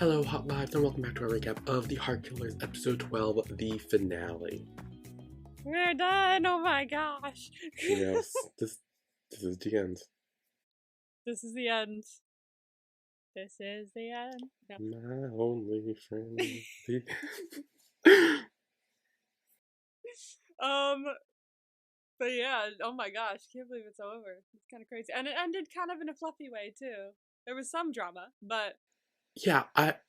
Hello, Hot Lives, and welcome back to our recap of The Heart Killers, episode 12, the finale. We're done! Oh my gosh! Yes, this is the end. This is the end. This is the end. No. My only friend. But yeah, oh my gosh, can't believe it's over. It's kind of crazy. And it ended kind of in a fluffy way, too. There was some drama, but... Yeah,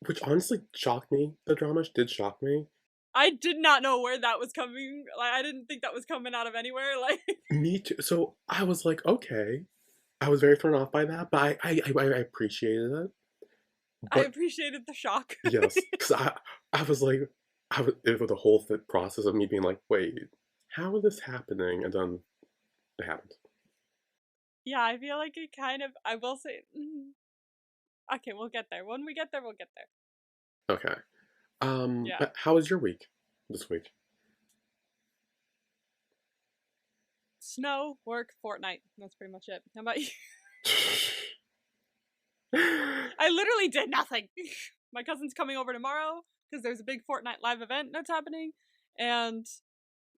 which honestly shocked me. The drama did shock me. I did not know where that was coming. Like, I didn't think that was coming out of anywhere. Like, Me too. So I was like, okay. I was very thrown off by that, but I appreciated it. But, I appreciated the shock. Yes, because I was like, it was the whole process of me being like, wait, how is this happening? And then it happened. Yeah, I feel like it kind of, I will say, okay, we'll get there. When we get there, we'll get there. Okay. Yeah. But how was your week this week? Snow, work, Fortnite. That's pretty much it. How about you? I literally did nothing. My cousin's coming over tomorrow because there's a big Fortnite live event that's happening, and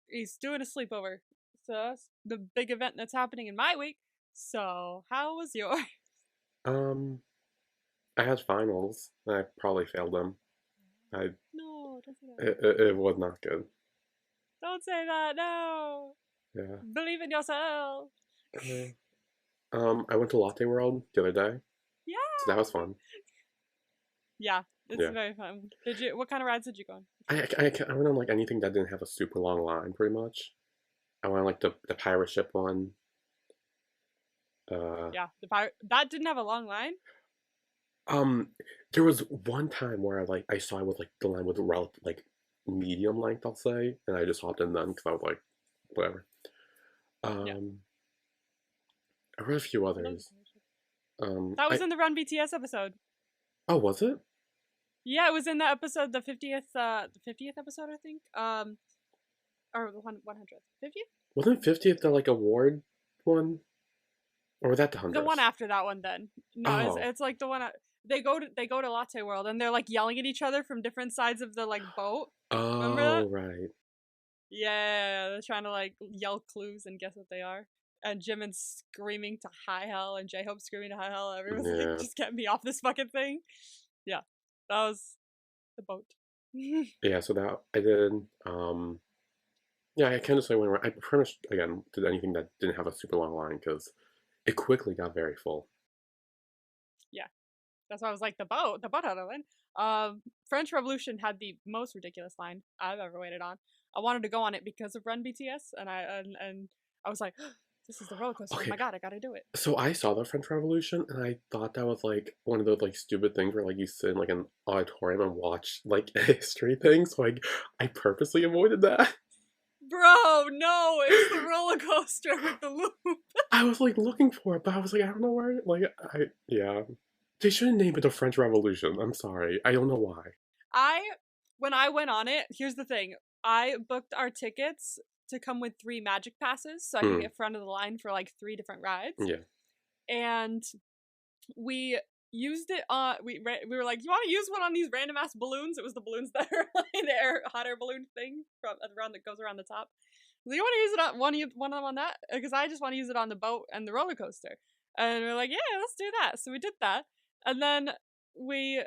he's doing a sleepover. So that's the big event that's happening in my week. So how was yours? I had finals. I probably failed them. No, don't say that. It was not good. Don't say that. No. Yeah. Believe in yourself. I went to Latte World the other day. Yeah. So that was fun. Yeah, it's very fun. What kind of rides did you go on? I went on like anything that didn't have a super long line, pretty much. I went on like the pirate ship one. Yeah, that didn't have a long line. There was one time where I saw it with like the line with like medium length, I'll say, and I just hopped in then because I was like, whatever. I read a few others. That was in the Run BTS episode. Oh, was it? Yeah, it was in the episode, the 50th episode, I think. Or the 100th. 50th? Wasn't 50th the like award one? Or was that the 100th? The one after that one then. No, it's like the one they go to Latte World and they're like yelling at each other from different sides of the like boat. Oh, remember that? Right. Yeah, they're trying to like yell clues and guess what they are. And Jimin's screaming to high hell and J-Hope's screaming to high hell. Everyone's like, just get me off this fucking thing. Yeah. That was the boat. Yeah, so that I did. Yeah, I can't just say when I pretty much again did anything that didn't have a super long line because it quickly got very full. Yeah, that's why I was like the boat had a line. French Revolution had the most ridiculous line I've ever waited on. I wanted to go on it because of Run BTS, and I was like, this is the roller coaster. Okay. Oh my god, I gotta do it. So I saw the French Revolution, and I thought that was like one of those like stupid things where like you sit in like an auditorium and watch like history things. So I purposely avoided that. Bro, no, it's the roller coaster with the loop. I was like looking for it, but I was like, I don't know where. Yeah, they shouldn't name it the French Revolution. I'm sorry, I don't know why. When I went on it, here's the thing: I booked our tickets to come with 3 magic passes, so I could get front of the line for like 3 different rides. Yeah, and we used it on. We were like, you want to use one on these random ass balloons? It was the balloons that are like the hot air balloon thing from around that goes around the top. So you want to use it on one of them on that? Because I just want to use it on the boat and the roller coaster. And we're like, yeah, let's do that. So we did that, and then we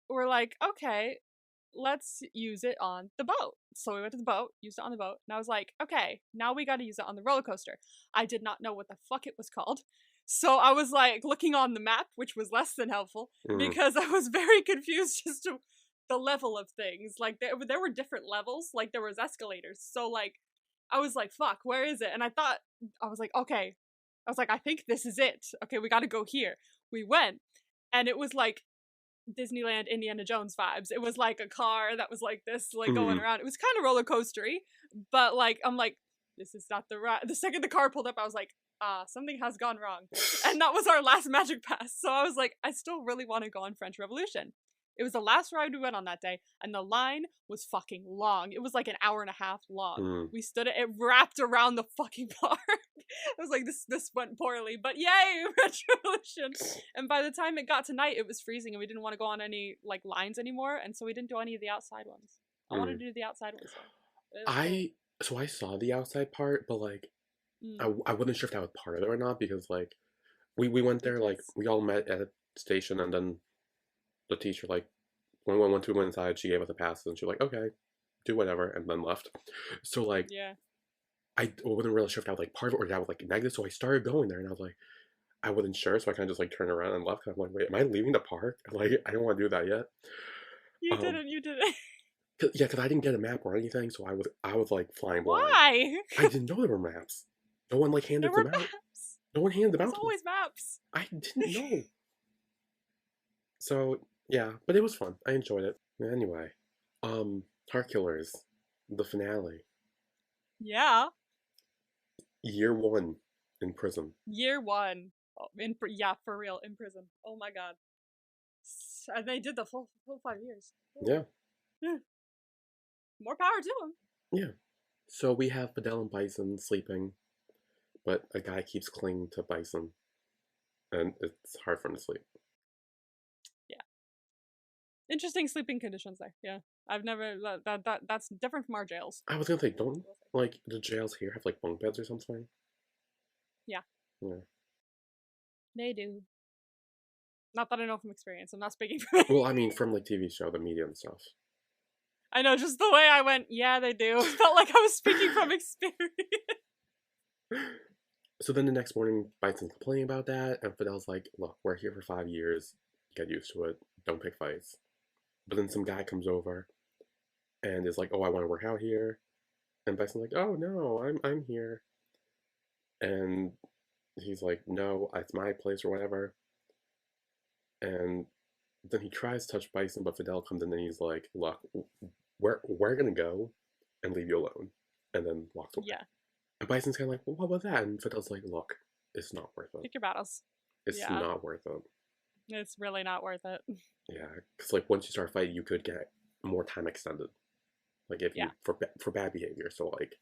were like, okay, let's use it on the boat. So we went to the boat, used it on the boat, and I was like, okay, now we got to use it on the roller coaster. I did not know what the fuck it was called. So I was like looking on the map, which was less than helpful because I was very confused as to the level of things. Like there were different levels, like there was escalators. So like I was like, fuck, where is it? And I was like, okay. I was like, I think this is it. Okay, we got to go here. We went, and it was like Disneyland Indiana Jones vibes. It was like a car that was like this, like going around. It was kind of roller coastery, but like I'm like, this is not the right. The second the car pulled up, I was like, something has gone wrong. And that was our last magic pass. So I was like, I still really want to go on French Revolution. It was the last ride we went on that day, and the line was fucking long. It was like an hour and a half long. Mm. We stood it wrapped around the fucking park. I was like, this went poorly, but yay, Retribution. And by the time it got to night, it was freezing, and we didn't want to go on any like lines anymore, and so we didn't do any of the outside ones. I wanted to do the outside ones though. I saw the outside part, but like Mm. I wasn't sure if that was part of it or not because like we went there like we all met at a station and then the teacher like when we went to go inside she gave us a pass and she was like okay do whatever and then left. So like Yeah. I wasn't really sure if that was like part of it or that was like negative. So I started going there and I was like I wasn't sure, so I kind of just like turned around and left. I'm like, wait, am I leaving the park? Like I don't want to do that yet. You Um, didn't. You didn't. yeah, because I didn't get a map or anything, so I was like flying blind. Why? I didn't know there were maps. No one like There handed were them out. maps. No one handed them There's out to me. always maps. I didn't know. So yeah, but it was fun. I enjoyed it. Anyway, Heart Killers, the finale, Yeah. year one in prison. Year one. Oh, yeah, for real, in prison. Oh my god. And they did the full 5 years. Yeah, More power to them. yeah. So we have Fidel and Bison sleeping, but a guy keeps clinging to Bison, and it's hard for him to sleep. Yeah. Interesting sleeping conditions there. Yeah. I've never that's different from our jails. I was gonna say, don't like the jails here have like bunk beds or something? Yeah. Yeah. They do. Not that I know from experience. I'm not speaking from Well, I mean, from like TV show, the media and stuff. I know, just the way I went, yeah, they do. Felt like I was speaking from experience. So then the next morning, Bison's complaining about that, and Fidel's like, look, we're here for 5 years. Get used to it. Don't pick fights. But then some guy comes over and is like, oh, I want to work out here. And Bison's like, oh, no, I'm here. And he's like, no, it's my place or whatever. And then he tries to touch Bison, but Fidel comes in and he's like, look, we're going to go and leave you alone. And then walks away. Yeah. And Bison's kind of like, well, what was that? And Fidel's like, look, it's not worth it. Pick your battles. It's Yeah. not worth it. It's really not worth it. Yeah, because like once you start fighting, you could get more time extended. Like if you for bad behavior, so like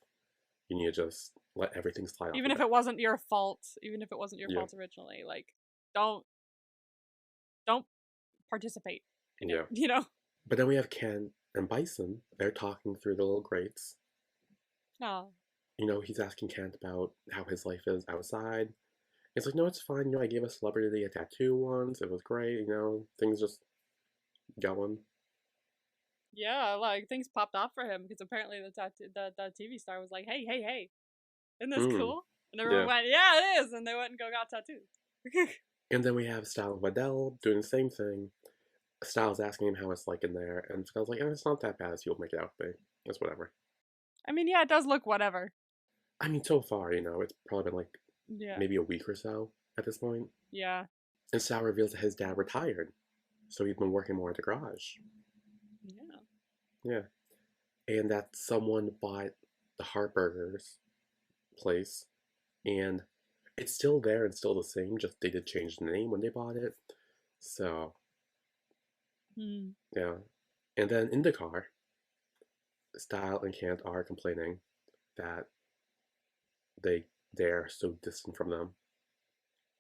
you need to just let everything slide off. Even if it wasn't your fault, even if it wasn't your fault originally, like don't participate in it, you know? But then we have Ken and Bison. They're talking through the little grates. Oh. You know, he's asking Kent about how his life is outside. It's like, no, it's fine. You know, I gave a celebrity a tattoo once. It was great. You know, things just going. Yeah, like things popped off for him because apparently the TV star was like, hey, isn't this cool? And everyone went, yeah, it is. And they went and got tattoos. And then we have Style and Waddell doing the same thing. Styles asking him how it's like in there, and Styles like, oh, it's not that bad as you'll make it out to be. It's whatever. I mean, yeah, it does look whatever. I mean, so far, you know, it's probably been like maybe a week or so at this point. Yeah. And Sal reveals that his dad retired, so he's been working more at the garage. Yeah. And that someone bought the Hartburgers place, and it's still there and still the same, just they did change the name when they bought it. So, yeah. And then in the car, Style and Kent are complaining that they're so distant from them.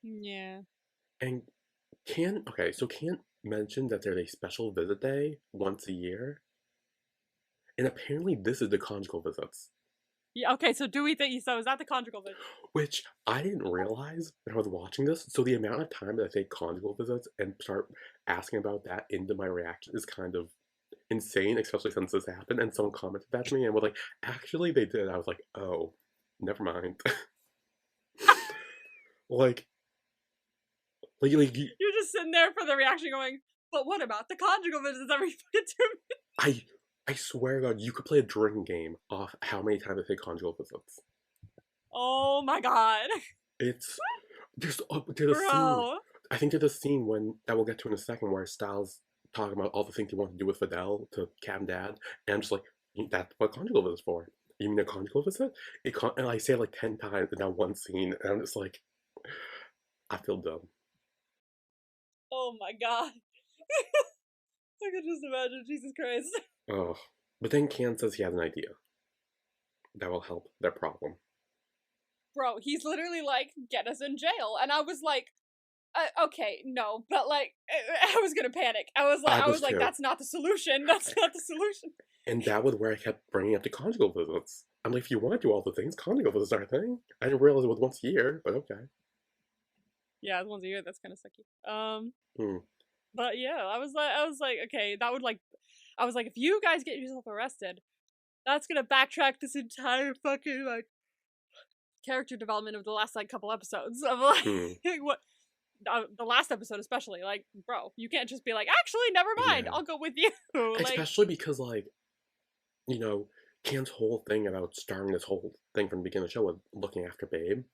Yeah. And Kent mentioned that there's a special visit day once a year. And apparently this is the conjugal visits. Yeah, okay, so do we think so? Is that the conjugal visit? Which I didn't realize when I was watching this. So the amount of time that I say conjugal visits and start asking about that into my reaction is kind of insane, especially since this happened. And someone commented that to me and was like, actually they did. I was like, oh, never mind. like you're just sitting there for the reaction going, but what about the conjugal visits every fucking 2 minutes? I swear to God, you could play a drinking game off how many times I say conjugal visits. Oh my God. There's a scene. I think there's a scene that we'll get to in a second where Styles talking about all the things he wants to do with Fidel to Cat and Dad, and I'm just like, that's what conjugal visit is for. You mean a conjugal visit? And I say it like 10 times in that one scene, and I'm just like, I feel dumb. Oh my God. I could just imagine, Jesus Christ. Oh. But then Can says he has an idea that will help their problem. Bro, he's literally like, get us in jail. And I was like, okay, no, but like, I was gonna panic. I was like, Too. that's not the solution. That's not the solution. And that was where I kept bringing up the conjugal visits. I'm like, if you want to do all the things, conjugal visits are a thing. I didn't realize it was once a year, but okay. Yeah, once a year, that's kind of sucky. Hmm. But yeah, I was like, okay, that would like, I was like, if you guys get yourself arrested, that's gonna backtrack this entire fucking like character development of the last like couple episodes of like what the last episode especially. Like, bro, you can't just be like, actually, never mind, Yeah. I'll go with you. Like, Especially because, like, you know, Can's whole thing about starting this whole thing from the beginning of the show was looking after Babe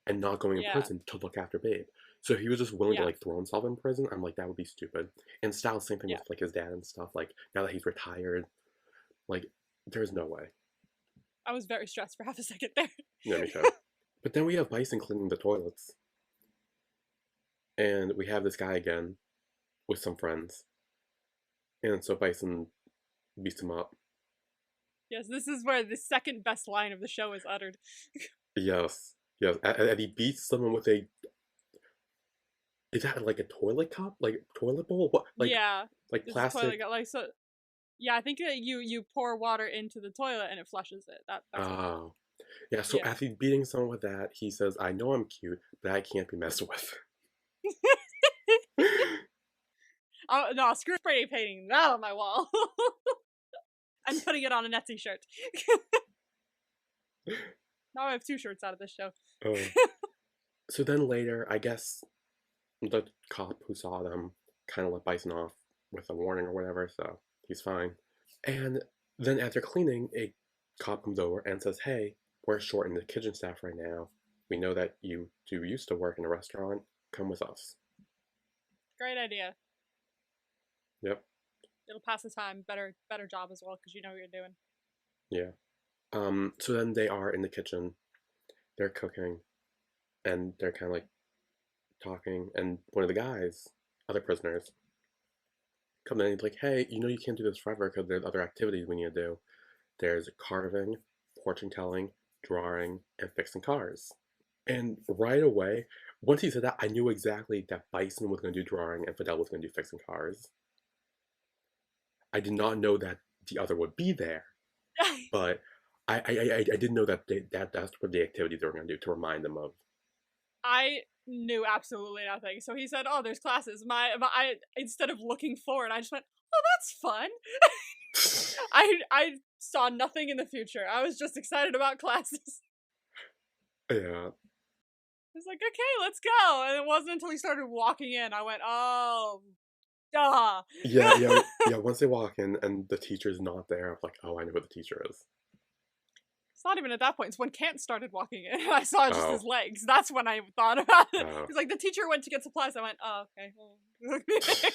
and not going in yeah, prison to look after Babe. So if he was just willing to yeah, like throw himself in prison, I'm like, that would be stupid. And Styles, same thing yeah. with like his dad and stuff. Like now that he's retired, like there's no way. I was very stressed for half a second there. Yeah, me too. But then we have Bison cleaning the toilets, and we have this guy again with some friends, and so Bison beats him up. Yes, this is where the second best line of the show is uttered. Yes, yes, and he beats someone with a. Is that like a toilet cup, like toilet bowl? What, Yeah, like it's plastic? toilet, like so. Yeah, I think that you pour water into the toilet and it flushes it. That's what happened. Oh, yeah. So Yeah. as he's beating someone with that, he says, "I know I'm cute, but I can't be messed with." Oh no, screw spray painting that on my wall. I'm putting it on an Etsy shirt. Now I have 2 shirts out of this show. Oh. So then later, I guess the cop who saw them kind of let Bison off with a warning or whatever, so he's fine. And then after cleaning, a cop comes over and says, "Hey, we're short in the kitchen staff right now. We know that you do used to work in a restaurant. Come with us." Great idea. Yep. It'll pass the time. Better job as well because you know what you're doing. Yeah. So then they are in the kitchen. They're cooking, and they're kind of like talking. And one of the guys, other prisoners, come in and he's like, "Hey, you know you can't do this forever because there's other activities we need to do. There's carving, fortune telling, drawing, and fixing cars." And right away, once he said that, I knew exactly that Bison was going to do drawing and Fidel was going to do fixing cars. I did not know that the other would be there, but I didn't know that that's what the activities they were going to do to remind them of. I knew absolutely nothing. So he said, "Oh, there's classes." I instead of looking forward, I just went, "Oh, that's fun." I saw nothing in the future. I was just excited about classes. Yeah. I was like, "Okay, let's go." And it wasn't until he started walking in, I went, "Oh, duh." Yeah. Once they walk in and the teacher's not there, I'm like, oh, I know who the teacher is. It's not even at that point. It's when Kant started walking in. I saw just Oh. his legs. That's when I thought about it. Oh. He's like, the teacher went to get supplies. I went, oh, okay. Well,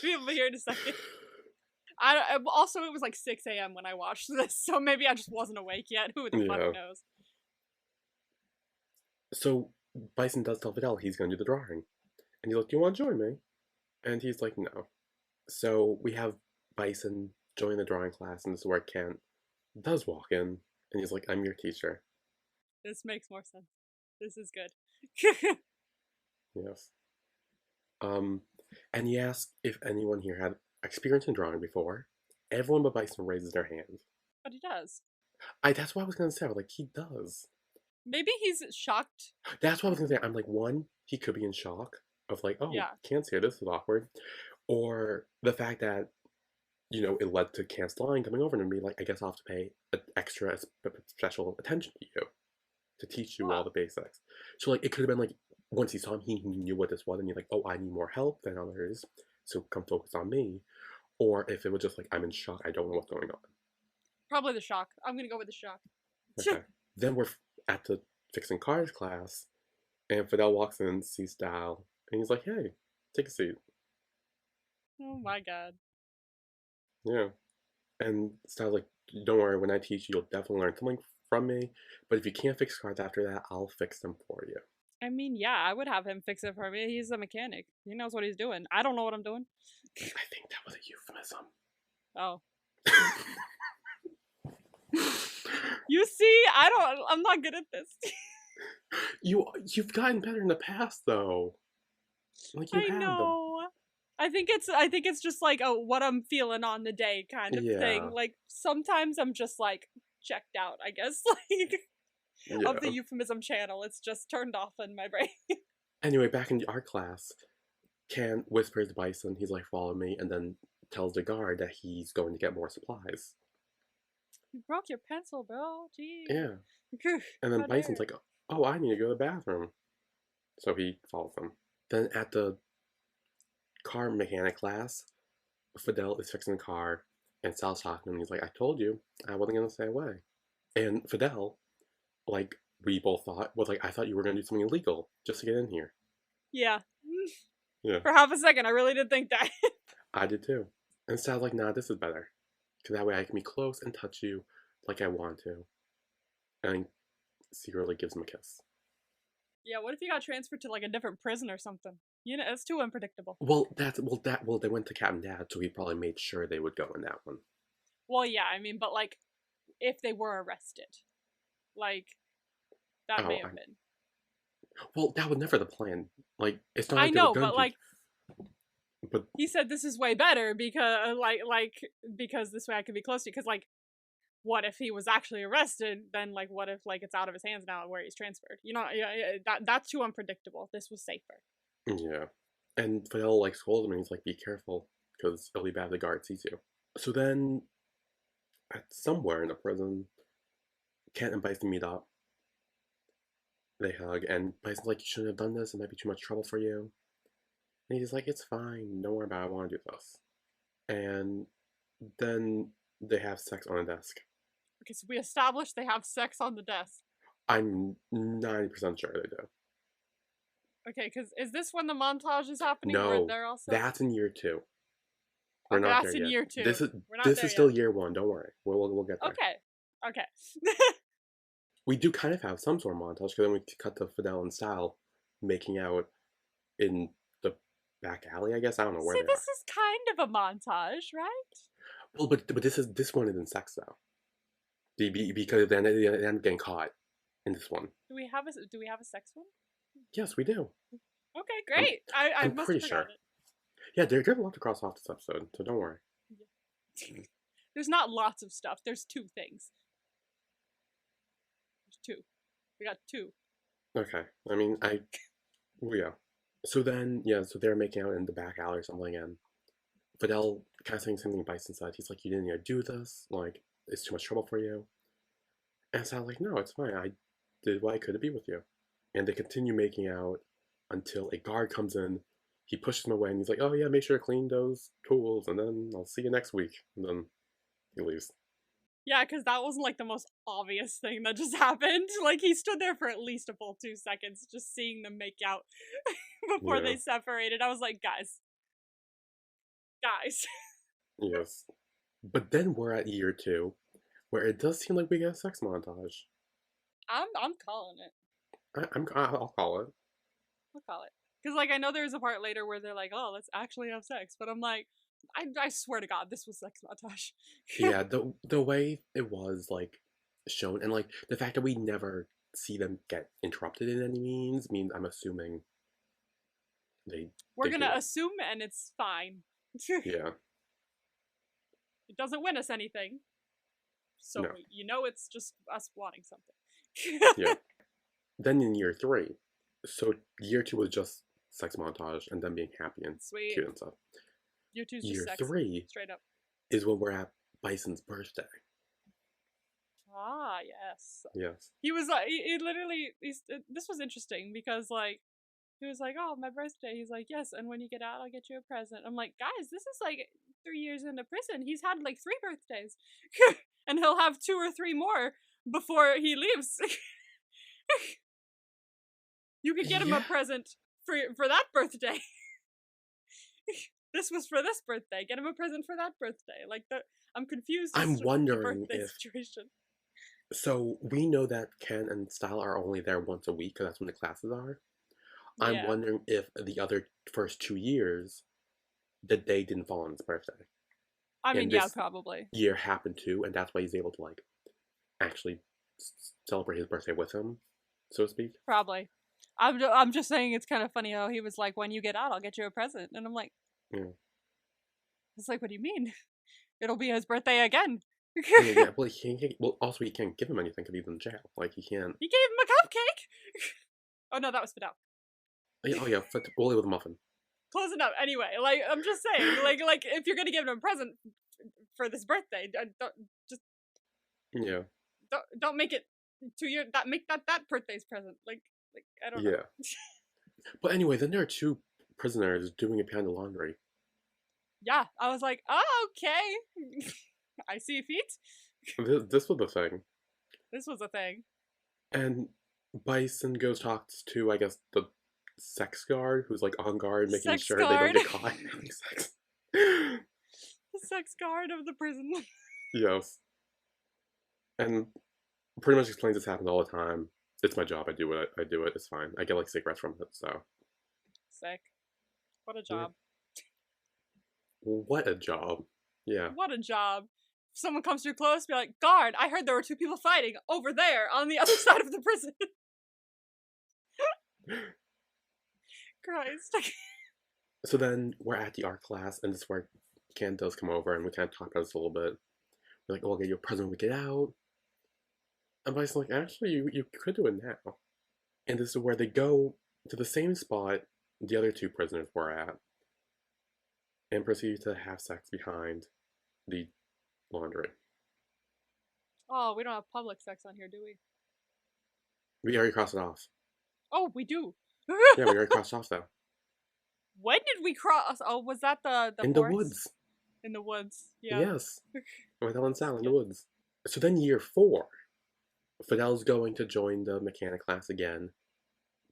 he'll be here in a second. Also, it was like 6 a.m. when I watched this, so maybe I just wasn't awake yet. Who the fuck knows? So Bison does tell Fidel he's going to do the drawing. And he's like, "Do you want to join me?" And he's like, "No." So we have Bison join the drawing class, and this is where Kent does walk in, and he's like, "I'm your teacher." This makes more sense. This is good. Yes. And he asks if anyone here had experience in drawing before. Everyone but Bison raises their hand. But he does. That's what I was gonna say. I was like, he does. Maybe he's shocked. That's what I was gonna say. I'm like, one, he could be in shock of like, oh, Yeah. can't see it. This is awkward. Or the fact that, it led to Kant's line coming over and be like, I guess I'll have to pay extra special attention to you to teach you all the basics. So like, it could have been like, once he saw him, he knew what this was, and he's like, oh, I need more help than others, so come focus on me. Or if it was just like, I'm in shock, I don't know what's going on. Probably the shock. I'm gonna go with the shock. Okay. Then we're at the fixing cars class, and Fidel walks in, sees Style, and he's like, hey, take a seat. Oh my god. Yeah. And Style's like, don't worry, when I teach you, you'll definitely learn something from me, but if you can't fix cars after that, I'll fix them for you. I mean, yeah, I would have him fix it for me. He's a mechanic. He knows what he's doing. I don't know what I'm doing. I think that was a euphemism. Oh. You see, I'm not good at this. You've gotten better in the past though. Like you I have them. know. I think it's just like a what I'm feeling on the day kind of thing. Yeah. Like sometimes I'm just like checked out, I guess, like of the Yeah. euphemism channel. It's just turned off in my brain. Anyway, back in the art class, Can whispers to Bison, he's like, follow me, and then tells the guard that he's going to get more supplies. You broke your pencil, bro. Gee. Yeah. And then What Bison's there? like, oh, I need to go to the bathroom. So he follows them. Then at the car mechanic class, Fidel is fixing the car, and Sal's talking to him, and he's like, I told you, I wasn't going to stay away. And Fidel, like we both thought, was like, I thought you were going to do something illegal just to get in here. Yeah. Yeah. For half a second, I really did think that. I did too. And Sal's like, nah, this is better. Because that way I can be close and touch you like I want to. And secretly gives him a kiss. Yeah, what if you got transferred to like a different prison or something? You know, it's too unpredictable. Well, they went to Cat and Dad, so he probably made sure they would go in that one. Well, yeah, I mean, but like, if they were arrested, like, that may have been. Well, that was never the plan. Like, it's not I like they were know, going but to. like, But he said this is way better because, because this way I could be close to you. Because, like, what if he was actually arrested? Then, like, what if like it's out of his hands now where he's transferred? You know, that's too unpredictable. This was safer. yeah, and Fidel like scolds him, and he's like, "Be careful, because it'll be bad if the guard sees you." So then, at somewhere in the prison, Kent and Bison meet up. They hug, and Bison's like, "You shouldn't have done this. It might be too much trouble for you." And he's like, "It's fine. Don't worry about it. I want to do this." And then they have sex on a desk. Okay, so we established they have sex on the desk. I'm 90% sure they do. Okay, because is this when the montage is happening? Where No, they're also that's in year 2. We're okay, not that's there in yet. year 2. We're not This there is still yet. year 1. Don't worry. We'll get there. Okay. We do kind of have some sort of montage because then we cut to Fidel and Sal making out in the back alley. I guess I don't know where See, they this are. is kind of a montage, right? Well, but this one isn't sex though. Because then they end up getting caught in this one. Do we have a sex one? Yes, we do. Okay, great. I I'm must pretty have sure. forgotten it. Yeah, there's a lot to cross off this episode, so don't worry. There's not lots of stuff. There's 2 things. There's 2. We got 2. Okay. I mean, well, yeah. So then, yeah, so they're making out in the back alley or something, and Fidel kind of saying something Bison said. He's like, you didn't need to do this. Like, it's too much trouble for you. And Sal's like, no, it's fine. I did what I could to be with you. And they continue making out until a guard comes in. He pushes him away, and he's like, oh, yeah, make sure to clean those tools, and then I'll see you next week. And then he leaves. Yeah, because that wasn't like the most obvious thing that just happened. Like he stood there for at least a full 2 seconds just seeing them make out before they separated. I was like, guys. Yes. But then we're at year 2, where it does seem like we get a sex montage. I'm calling it. I'll call it. I'll call it. Because like I know there's a part later where they're like, oh, let's actually have sex, but I'm like, I swear to God, this was sex montage. Yeah, the way it was like shown, and like the fact that we never see them get interrupted in any means I'm assuming We're they gonna do it. assume, and it's fine. Yeah. It doesn't win us anything, so No. you know it's just us wanting something. Yeah. Then in year 3, so year 2 was just sex montage and them being happy and Sweet. cute and stuff. Year 2's just Year sex. 3 straight up is when we're at Bison's birthday. Ah, yes. Yes. He was like, he literally. This was interesting because like. He was like, oh, my birthday. He's like, yes, and when you get out, I'll get you a present. I'm like, guys, this is like 3 years into prison. He's had like 3 birthdays. And he'll have 2 or 3 more before he leaves. You could get him a present for that birthday. This was for this birthday. Get him a present for that birthday. Like, I'm confused. I'm wondering the birthday if... situation. So we know that Ken and Style are only there once a week because that's when the classes are. I'm wondering if the other first 2 years that they didn't fall on his birthday. I mean, and yeah, this probably. year happened too, and that's why he's able to like actually celebrate his birthday with him, so to speak. Probably. I'm just saying it's kind of funny how he was like, when you get out, I'll get you a present. And I'm like, Yeah. it's like, what do you mean? It'll be his birthday again. I mean, yeah, well, well, also he can't give him anything because he's in jail. Like he can't. He gave him a cupcake. Oh no, that was Fidel. Oh yeah, only with a muffin. Close enough. Anyway, like I'm just saying, like if you're gonna give him a present for this birthday, don't just Yeah. don't make it make that birthday's present. Like I don't know. Yeah. But anyway, then there are two prisoners doing a pound of laundry. Yeah, I was like, oh okay. I see feet. This was the thing. This was a thing. And Bison goes talks to, I guess, the sex guard who's like on guard, making Sex sure they don't guard. get caught having sex. The sex guard of the prison. Yes. And pretty much explains this happens all the time. It's my job. I do it. I do it. It's fine. I get like cigarettes from it. So Sick. What a yeah. job. What a job. Yeah. What a job. If someone comes too close, be like, guard, I heard there were two people fighting over there on the other side of the prison. Christ. So then we're at the art class, and this is where Ken does come over, and we kind of talk about this a little bit. We're like, oh, I'll get you a present when we get out. And Bison's like, actually, you could do it now. And this is where they go to the same spot the other two prisoners were at, and proceed to have sex behind the laundry. Oh, we don't have public sex on here, do we? We already crossed it off. Oh, we do. Yeah, we already crossed off, though. When did we cross? Oh, was that the In forest? the woods. In the woods. Yeah. Yes. With Ellen Sal in the woods. So then year 4, Fidel's going to join the mechanic class again,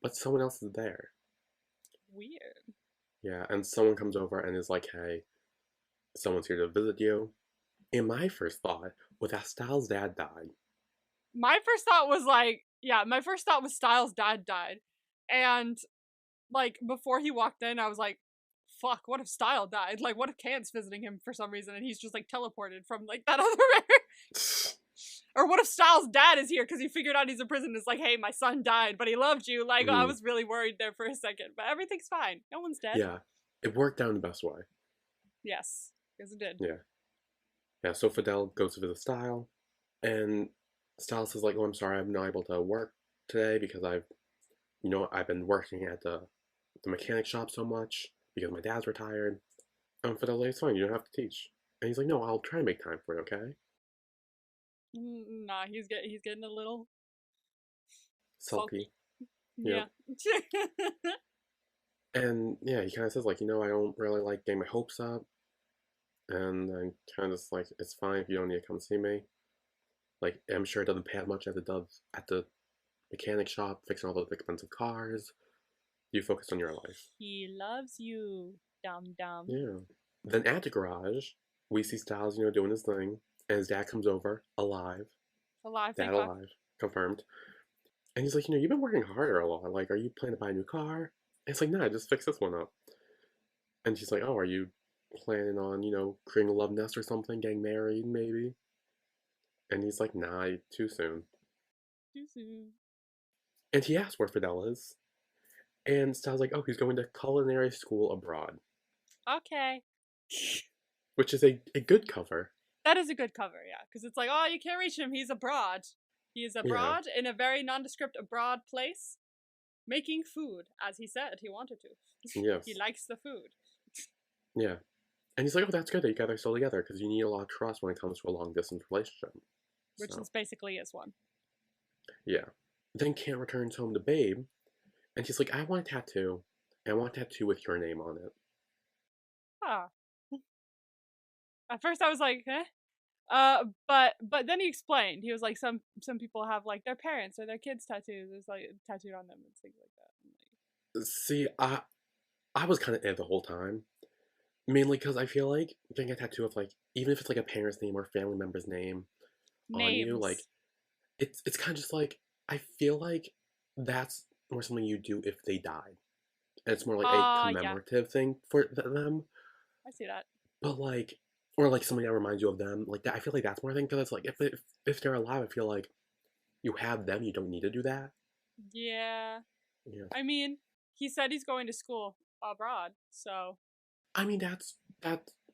but someone else is there. Weird. Yeah, and someone comes over and is like, hey, someone's here to visit you. And my first thought was that Styles' dad died. My first thought was like, yeah, my first thought was Styles' dad died. And, like, before he walked in, I was like, fuck, what if Style died? Like, what if Can's visiting him for some reason and he's just, like, teleported from, like, that other Or what if Styles' dad is here because he figured out he's in prison and is like, hey, my son died, but he loved you. Like, I was really worried there for a second, but everything's fine. No one's dead. Yeah, it worked out in the best way. Yes, yes it did. Yeah. Yeah, so Fidel goes to visit Style, and Style says, like, oh, I'm sorry, I'm not able to work today because I've been working at the mechanic shop so much because my dad's retired. And Fidel's like, it's fine, you don't have to teach. And he's like, no, I'll try to make time for it, okay? Nah, he's getting a little Sulky. Yeah. And yeah, he kind of says, like, I don't really like getting my hopes up. And I'm kind of just like, it's fine if you don't need to come see me. Like, I'm sure it doesn't pay as much as it does at the mechanic shop, fixing all those expensive cars. You focus on your life. He loves you, dumb. Yeah. Then at the garage, we see Styles, doing his thing. And his dad comes over, alive. Alive, Dad alive. Confirmed. And he's like, you've been working harder a lot. Like, are you planning to buy a new car? And it's like, nah, just fix this one up. And she's like, oh, are you planning on, creating a love nest or something, getting married, maybe? And he's like, nah, too soon. Too soon. And he asks where Fidel is. And Styles like, oh, he's going to culinary school abroad. Okay. Which is a good cover. That is a good cover, yeah. Because it's like, oh, you can't reach him. He's abroad. He is abroad in a very nondescript abroad place, making food, as he said he wanted to. Yes. He likes the food. Yeah. And he's like, oh, that's good that you guys are still together, because you need a lot of trust when it comes to a long-distance relationship. Which is basically is one. Yeah. Then Kant returns home to Babe, and she's like, I want a tattoo. And I want a tattoo with your name on it. Huh. At first I was like, eh? But then he explained. He was like, some people have like their parents or their kids' tattoos. There's like tattooed on them and things like that. See, I was kind of the whole time. Mainly because I feel like getting a tattoo of like, even if it's like a parent's name or a family member's name on you, like, it's kind of just like, I feel like that's more something you do if they died. And it's more like a commemorative thing for them. I see that. But like, or like somebody that reminds you of them, like that. I feel like that's more thing because it's like if they're alive, I feel like you have them, you don't need to do that. Yeah. Yeah, I mean, he said he's going to school abroad, so I mean that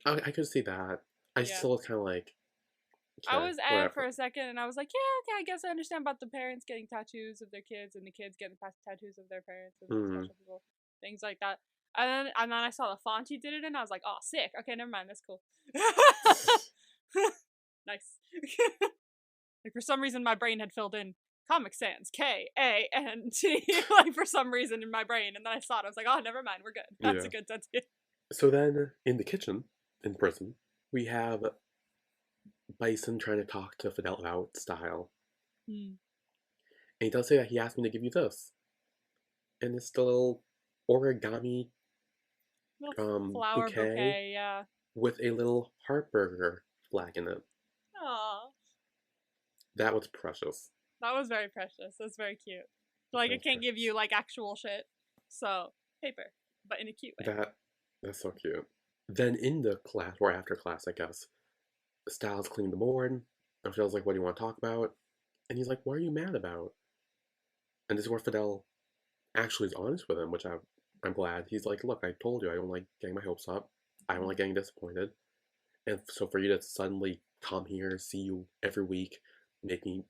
I could see that. I yeah. still kind of like I okay, was for whatever. a second, and I was like, yeah, okay, I guess I understand about the parents getting tattoos of their kids, and the kids getting tattoos of their parents, and like Mm. special people, things like that. And then I saw the font he did it in. I was like, oh, sick. Okay, never mind. That's cool. Nice. Like for some reason, my brain had filled in Comic Sans Kant. Like for some reason in my brain, and then I saw it. I was like, oh, never mind. We're good. That's a Yeah. good tattoo. So then in the kitchen in prison, we have Bison trying to talk to Fidel about style. Hmm. And he does say that he asked me to give you this. And it's the little origami Little flower bouquet bouquet. Yeah. with a little heart burger flag in it. Aw. That was precious. That was very precious. That's very cute. That Like, was it can't give precious. you, like, actual shit. So, paper. But in a cute way. That's so cute. Then in the class, or after class, I guess, Styles cleaned the board. And Fidel's like, what do you want to talk about? And he's like, what are you mad about? And this is where Fidel actually is honest with him, which I'm glad. He's like, look, I told you I don't like getting my hopes up. I don't like getting disappointed. And so for you to suddenly come here, see you every week, make me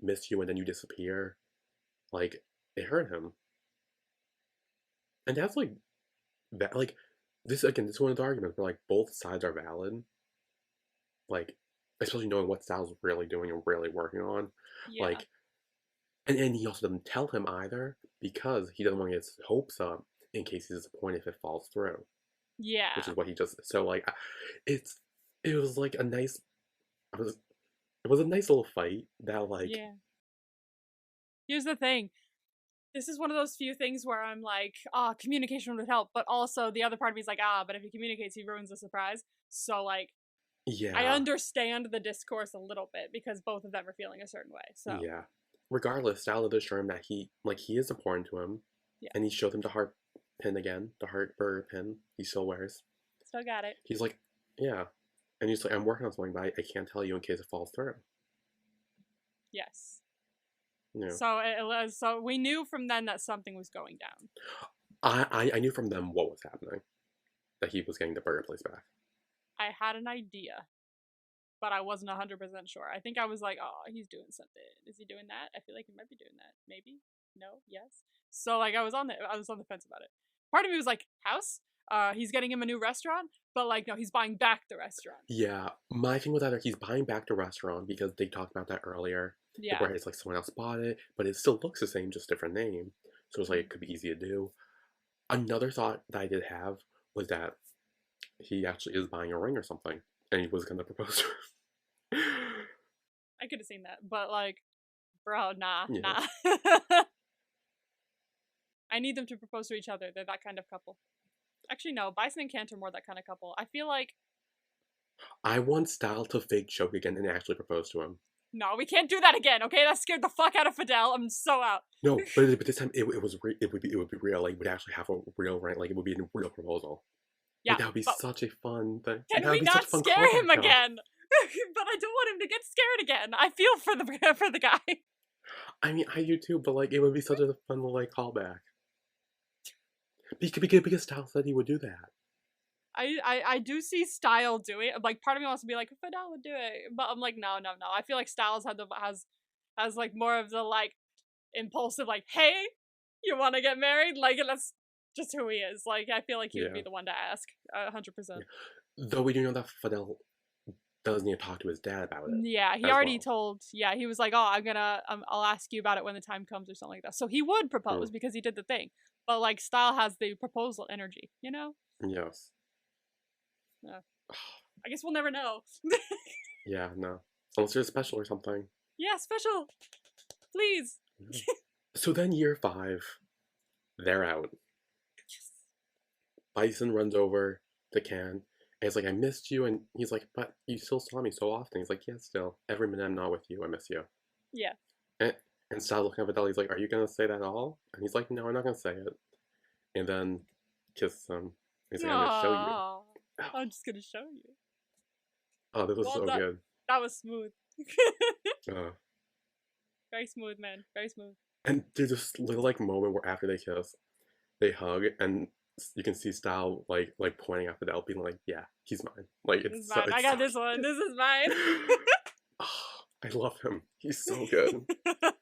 miss you, and then you disappear, like, it hurt him. And that's like, that, like, this, again, this is one of the arguments where, like, both sides are valid. Like, especially knowing what Sal's really doing and really working on. Yeah. Like, and he also doesn't tell him either because he doesn't want to get his hopes up in case he's disappointed if it falls through, which Yeah. is what he just. So like, it's it was like a nice. It was a nice little fight that like Yeah. Here's the thing. This is one of those few things where I'm like, communication would help. But also, the other part of me is like, but if he communicates, he ruins the surprise. So, like, I yeah, understand the discourse a little bit because both of them are feeling a certain way. So, yeah. Regardless, Sal did assure him that he is important to him, yeah. and he showed him the heart pin again, the heart burger pin he still wears. Still got it. He's like, yeah, and he's like, I'm working on something, but I can't tell you in case it falls through. Yes. Yeah. So we knew from then that something was going down. I knew from them what was happening, that he was getting the burger place back. I had an idea, but I wasn't 100% sure. I think I was like, oh, he's doing something. Is he doing that? I feel like he might be doing that. Maybe? No? Yes? So like I was on the fence about it. Part of me was like, house? He's getting him a new restaurant, but like no, he's buying back the restaurant. Yeah, my thing was either he's buying back the restaurant because they talked about that earlier, Yeah. where it's like someone else bought it, but it still looks the same, just different name. So it's like it could be easy to do. Another thought that I did have was that he actually is buying a ring or something, and he was gonna propose to her. I could have seen that, but like, bro, nah. Yeah. I need them to propose to each other. They're that kind of couple. Actually, no. Bison and Kant are more that kind of couple. I feel like I want Style to fake choke again and actually propose to him. no, we can't do that again. Okay, that scared the fuck out of Fidel. I'm so out. No, but this time it would be real. Like, it would actually have a real ring. Like, it would be a real proposal. Yeah, Like, that would be such a fun thing. can That would we be such not a fun scare him callback, though. again? But I don't want him to get scared again. I feel for the guy. I mean, I do too, but like, it would be such a fun little like callback. Because Style said he would do that. I do see Style do it. Like part of me wants to be like Fidel would do it, but I'm like no. I feel like Styles has like more of the like impulsive like hey, you want to get married? Like that's just who he is. Like I feel like he would be the one to ask 100%. Though we do know that Fidel does need to talk to his dad about it. Yeah, he already told. Yeah, he was like, "Oh, I'll ask you about it when the time comes," or something like that. So he would propose because he did the thing. But like, Style has the proposal energy, you know? Yes. I guess we'll never know. Yeah, no. Unless there's special or something. Yeah, special. Please. Yeah. So then year 5, they're out. Yes. Bison runs over to Can, and he's like, I missed you, and he's like, but you still saw me so often. He's like, yeah, still. Every minute I'm not with you, I miss you. Yeah. And Sal looking at Vidal, he's like, are you gonna say that all? And he's like, no, I'm not gonna say it. And then kisses him. He's like, I'm gonna show you. I'm just gonna show you. Oh, this was Well so done. good. That was smooth. Uh, Very smooth, man. Very smooth. and there's this little like moment where after they kiss, they hug, and you can see Style like pointing at Fidel, being like, "Yeah, he's mine." Like This is it's so mine. I it's so got this one. This is mine. oh, I love him. He's so good.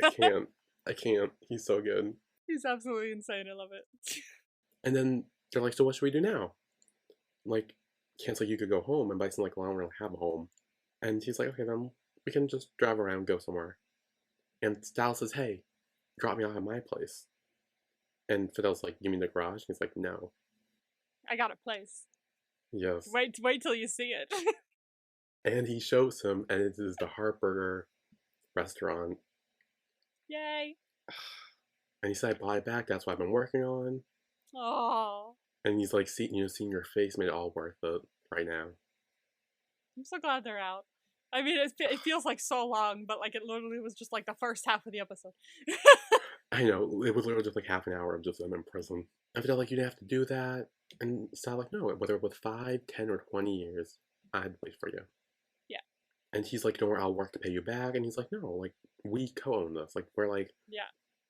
I can't. I can't. He's so good. He's absolutely insane. I love it. And then they're like, "So what should we do now?" I'm like, Kent's like, "You could go home," and Bison's like, "Well, I don't really have a home." And he's like, "Okay, then we can just drive around, go somewhere." And Style says, "Hey, drop me off at my place." And Fidel's like, "You mean the garage?" And he's like, "No." I got a place. Yes. Wait till you see it. And he shows him, and it is the Heartburger restaurant. Yay. And he said, "I bought it back. That's what I've been working on." Oh, And he's like, seeing your face made it all worth it right now." I'm so glad they're out. I mean, it feels like so long, but like it literally was just like the first half of the episode. I know, it was literally just like half an hour of just them in prison. I felt like you didn't have to do that. And Sal like, "No, whether it was 5, 10, or 20 years, I'd wait for you." Yeah. And he's like, "Don't worry, I'll work to pay you back." And he's like, "No, like, we co-own this. Like, we're like Yeah.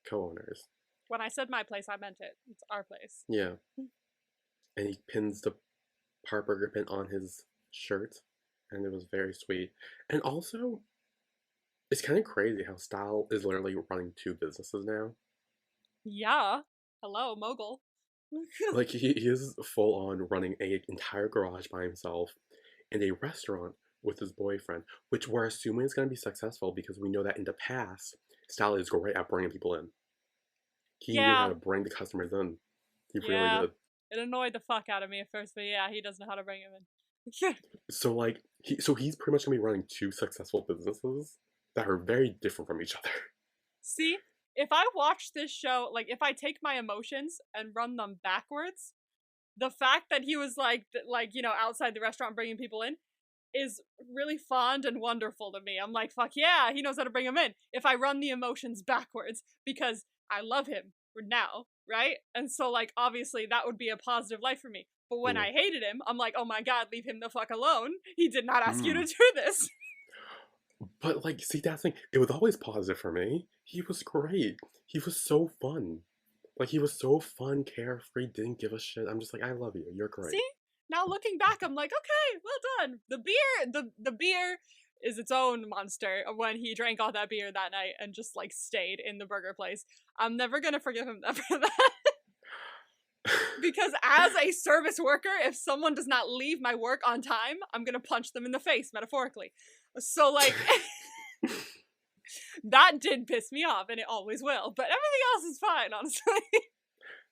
co-owners." When I said my place, I meant it. It's our place. Yeah. And he pins the Heartburger pin on his shirt. And it was very sweet. And also, it's kind of crazy how Style is literally running 2 businesses now. Yeah. Hello, mogul. Like he is full on running a entire garage by himself and a restaurant with his boyfriend, which we're assuming is going to be successful because we know that in the past, Style is great at bringing people in. He knew how Yeah. to bring the customers in. He really Yeah. did. It annoyed the fuck out of me at first, but yeah, he doesn't know how to bring him in. So like he's pretty much going to be running 2 successful businesses that are very different from each other. See, if I watch this show, like if I take my emotions and run them backwards, the fact that he was like outside the restaurant bringing people in is really fond and wonderful to me. I'm like, fuck yeah, he knows how to bring them in. If I run the emotions backwards, because I love him now, right? And so like obviously that would be a positive life for me. But when Mm. I hated him, I'm like, oh my god, leave him the fuck alone. He did not ask you to Mm. do this. But like, see, that's the thing. It was always positive for me. He was great. He was so fun. Like he was so fun, carefree, didn't give a shit. I'm just like, I love you. You're great. See? Now looking back, I'm like, okay, well done. The beer is its own monster when he drank all that beer that night and just like stayed in the burger place. I'm never gonna forgive him for that. Because as a service worker, if someone does not leave my work on time, I'm gonna punch them in the face, metaphorically. So like that did piss me off, and it always will. But everything else is fine, honestly.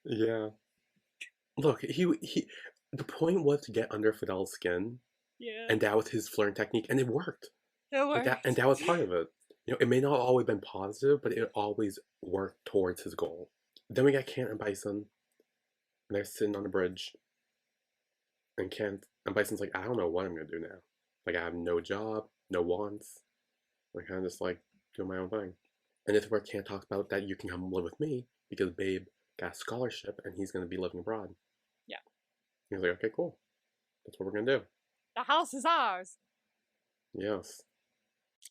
Yeah. Look, he. The point was to get under Fidel's skin, Yeah, and that was his flirting technique, and it worked. it Like that, and worked. that was part of it. It may not have always been positive, but it always worked towards his goal. Then we got Kent and Bison, and they're sitting on the bridge, and Kent and Bison's like, "I don't know what I'm gonna do now. Like I have no job, no wants. I kind of just like doing my own thing." And it's where Kent talks about that you can come live with me because Babe got a scholarship and he's gonna be living abroad. Yeah, He's like, "Okay, cool. That's what we're gonna do." the house is ours. Yes.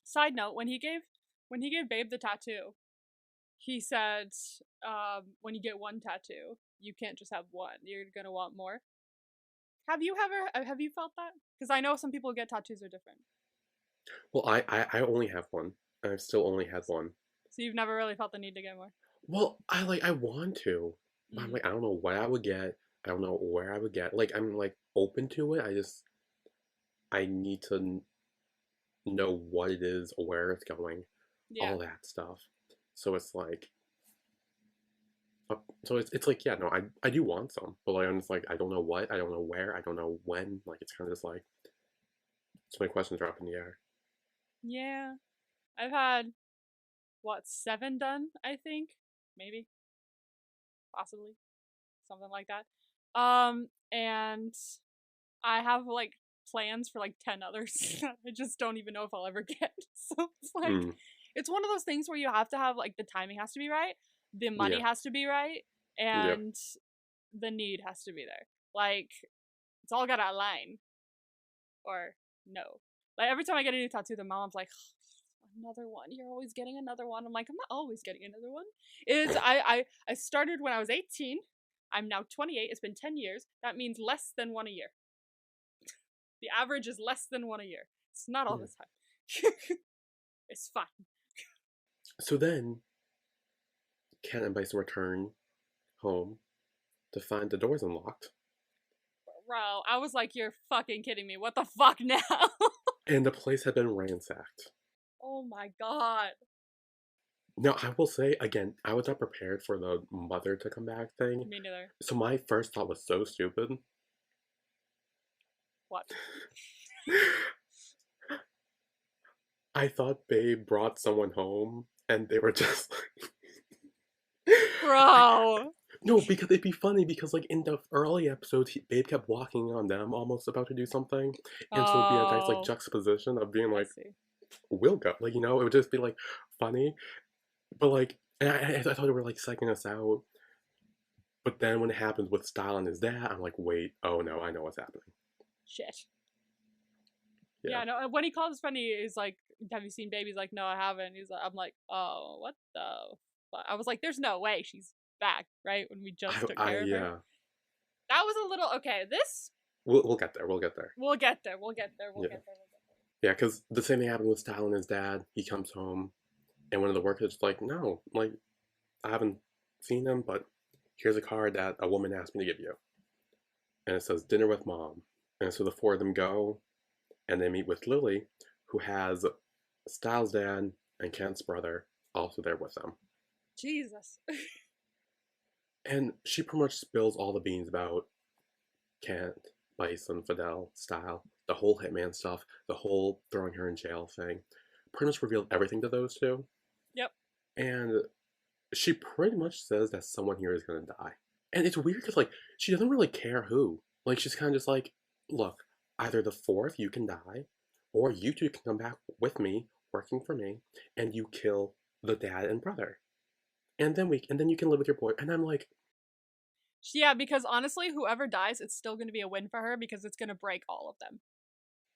Side note: when he gave Babe the tattoo, he said, "When you get one tattoo, you can't just have one. You're gonna want more." Have you felt that? Because I know some people who get tattoos are different. Well, I only have one. And I've still only had one. So you've never really felt the need to get more. Well, I want to, but I'm like, I don't know what I would get. I don't know where I would get. Like I'm like open to it. I need to know what it is, where it's going, Yeah. all that stuff. So it's like, so it's like, yeah, no, I do want some, but like I'm just like I don't know what, I don't know where, I don't know when. Like it's kind of just like so many questions are up in the air. Yeah. I've had what, 7 done, I think? Maybe. Possibly. Something like that. And I have like plans for like 10 others. I just don't even know if I'll ever get. So it's like Mm, it's one of those things where you have to have like the timing has to be right, the money yeah, has to be right, yep. and the need has to be there. Like it's all gotta align. Or no. Like, every time I get a new tattoo, the mom's like, another one. You're always getting another one. I'm like, I'm not always getting another one. I started when I was 18. I'm now 28. It's been 10 years. That means less than one a year. The average is less than one a year. It's not all Yeah. the time. It's fine. So then, Ken and Bison return home to find the doors unlocked. Bro, I was like, you're fucking kidding me. What the fuck now? And the place had been ransacked. Oh my god. Now, I will say, again, I was not prepared for the mother to come back thing. Me neither. So my first thought was so stupid. What? I thought Babe brought someone home and they were just like. Bro. No, because it'd be funny because, like, in the early episodes, Babe kept walking on them, almost about to do something. And so it'd be a nice, like, Oh. juxtaposition of being I like, see. we'll go. Like, it would just be, like, funny. But, like, and I thought they were, like, psyching us out. But then when it happens with Style and his dad, I'm like, wait, oh no, I know what's happening. Shit. Yeah. Yeah, no, when he calls his friend, he's like, have you seen Baby? He's like, no, I haven't. He's like, I'm like, oh, what the fuck? I was like, there's no way she's back, right? When we just took care of her. Yeah. That was a little, okay, this, We'll get there. We'll get there. we'll get there, we'll get there, we'll Yeah. get there. Yeah, because the same thing happened with Style and his dad. He comes home, and one of the workers is like, no, like, I haven't seen him, but here's a card that a woman asked me to give you. And it says, dinner with mom. And so the four of them go, and they meet with Lilly, who has Styles' dad and Kent's brother also there with them. Jesus. And she pretty much spills all the beans about Kent, Bison, Fidel, Style, the whole Hitman stuff, the whole throwing her in jail thing. Pretty much revealed everything to those two. Yep. And she pretty much says that someone here is going to die. And it's weird because, like, she doesn't really care who. Like, she's kind of just like, look, either the fourth, you can die, or you two can come back with me, working for me, and you kill the dad and brother. And then you can live with your boy. And I'm like, Yeah, because honestly, whoever dies, it's still going to be a win for her because it's going to break all of them.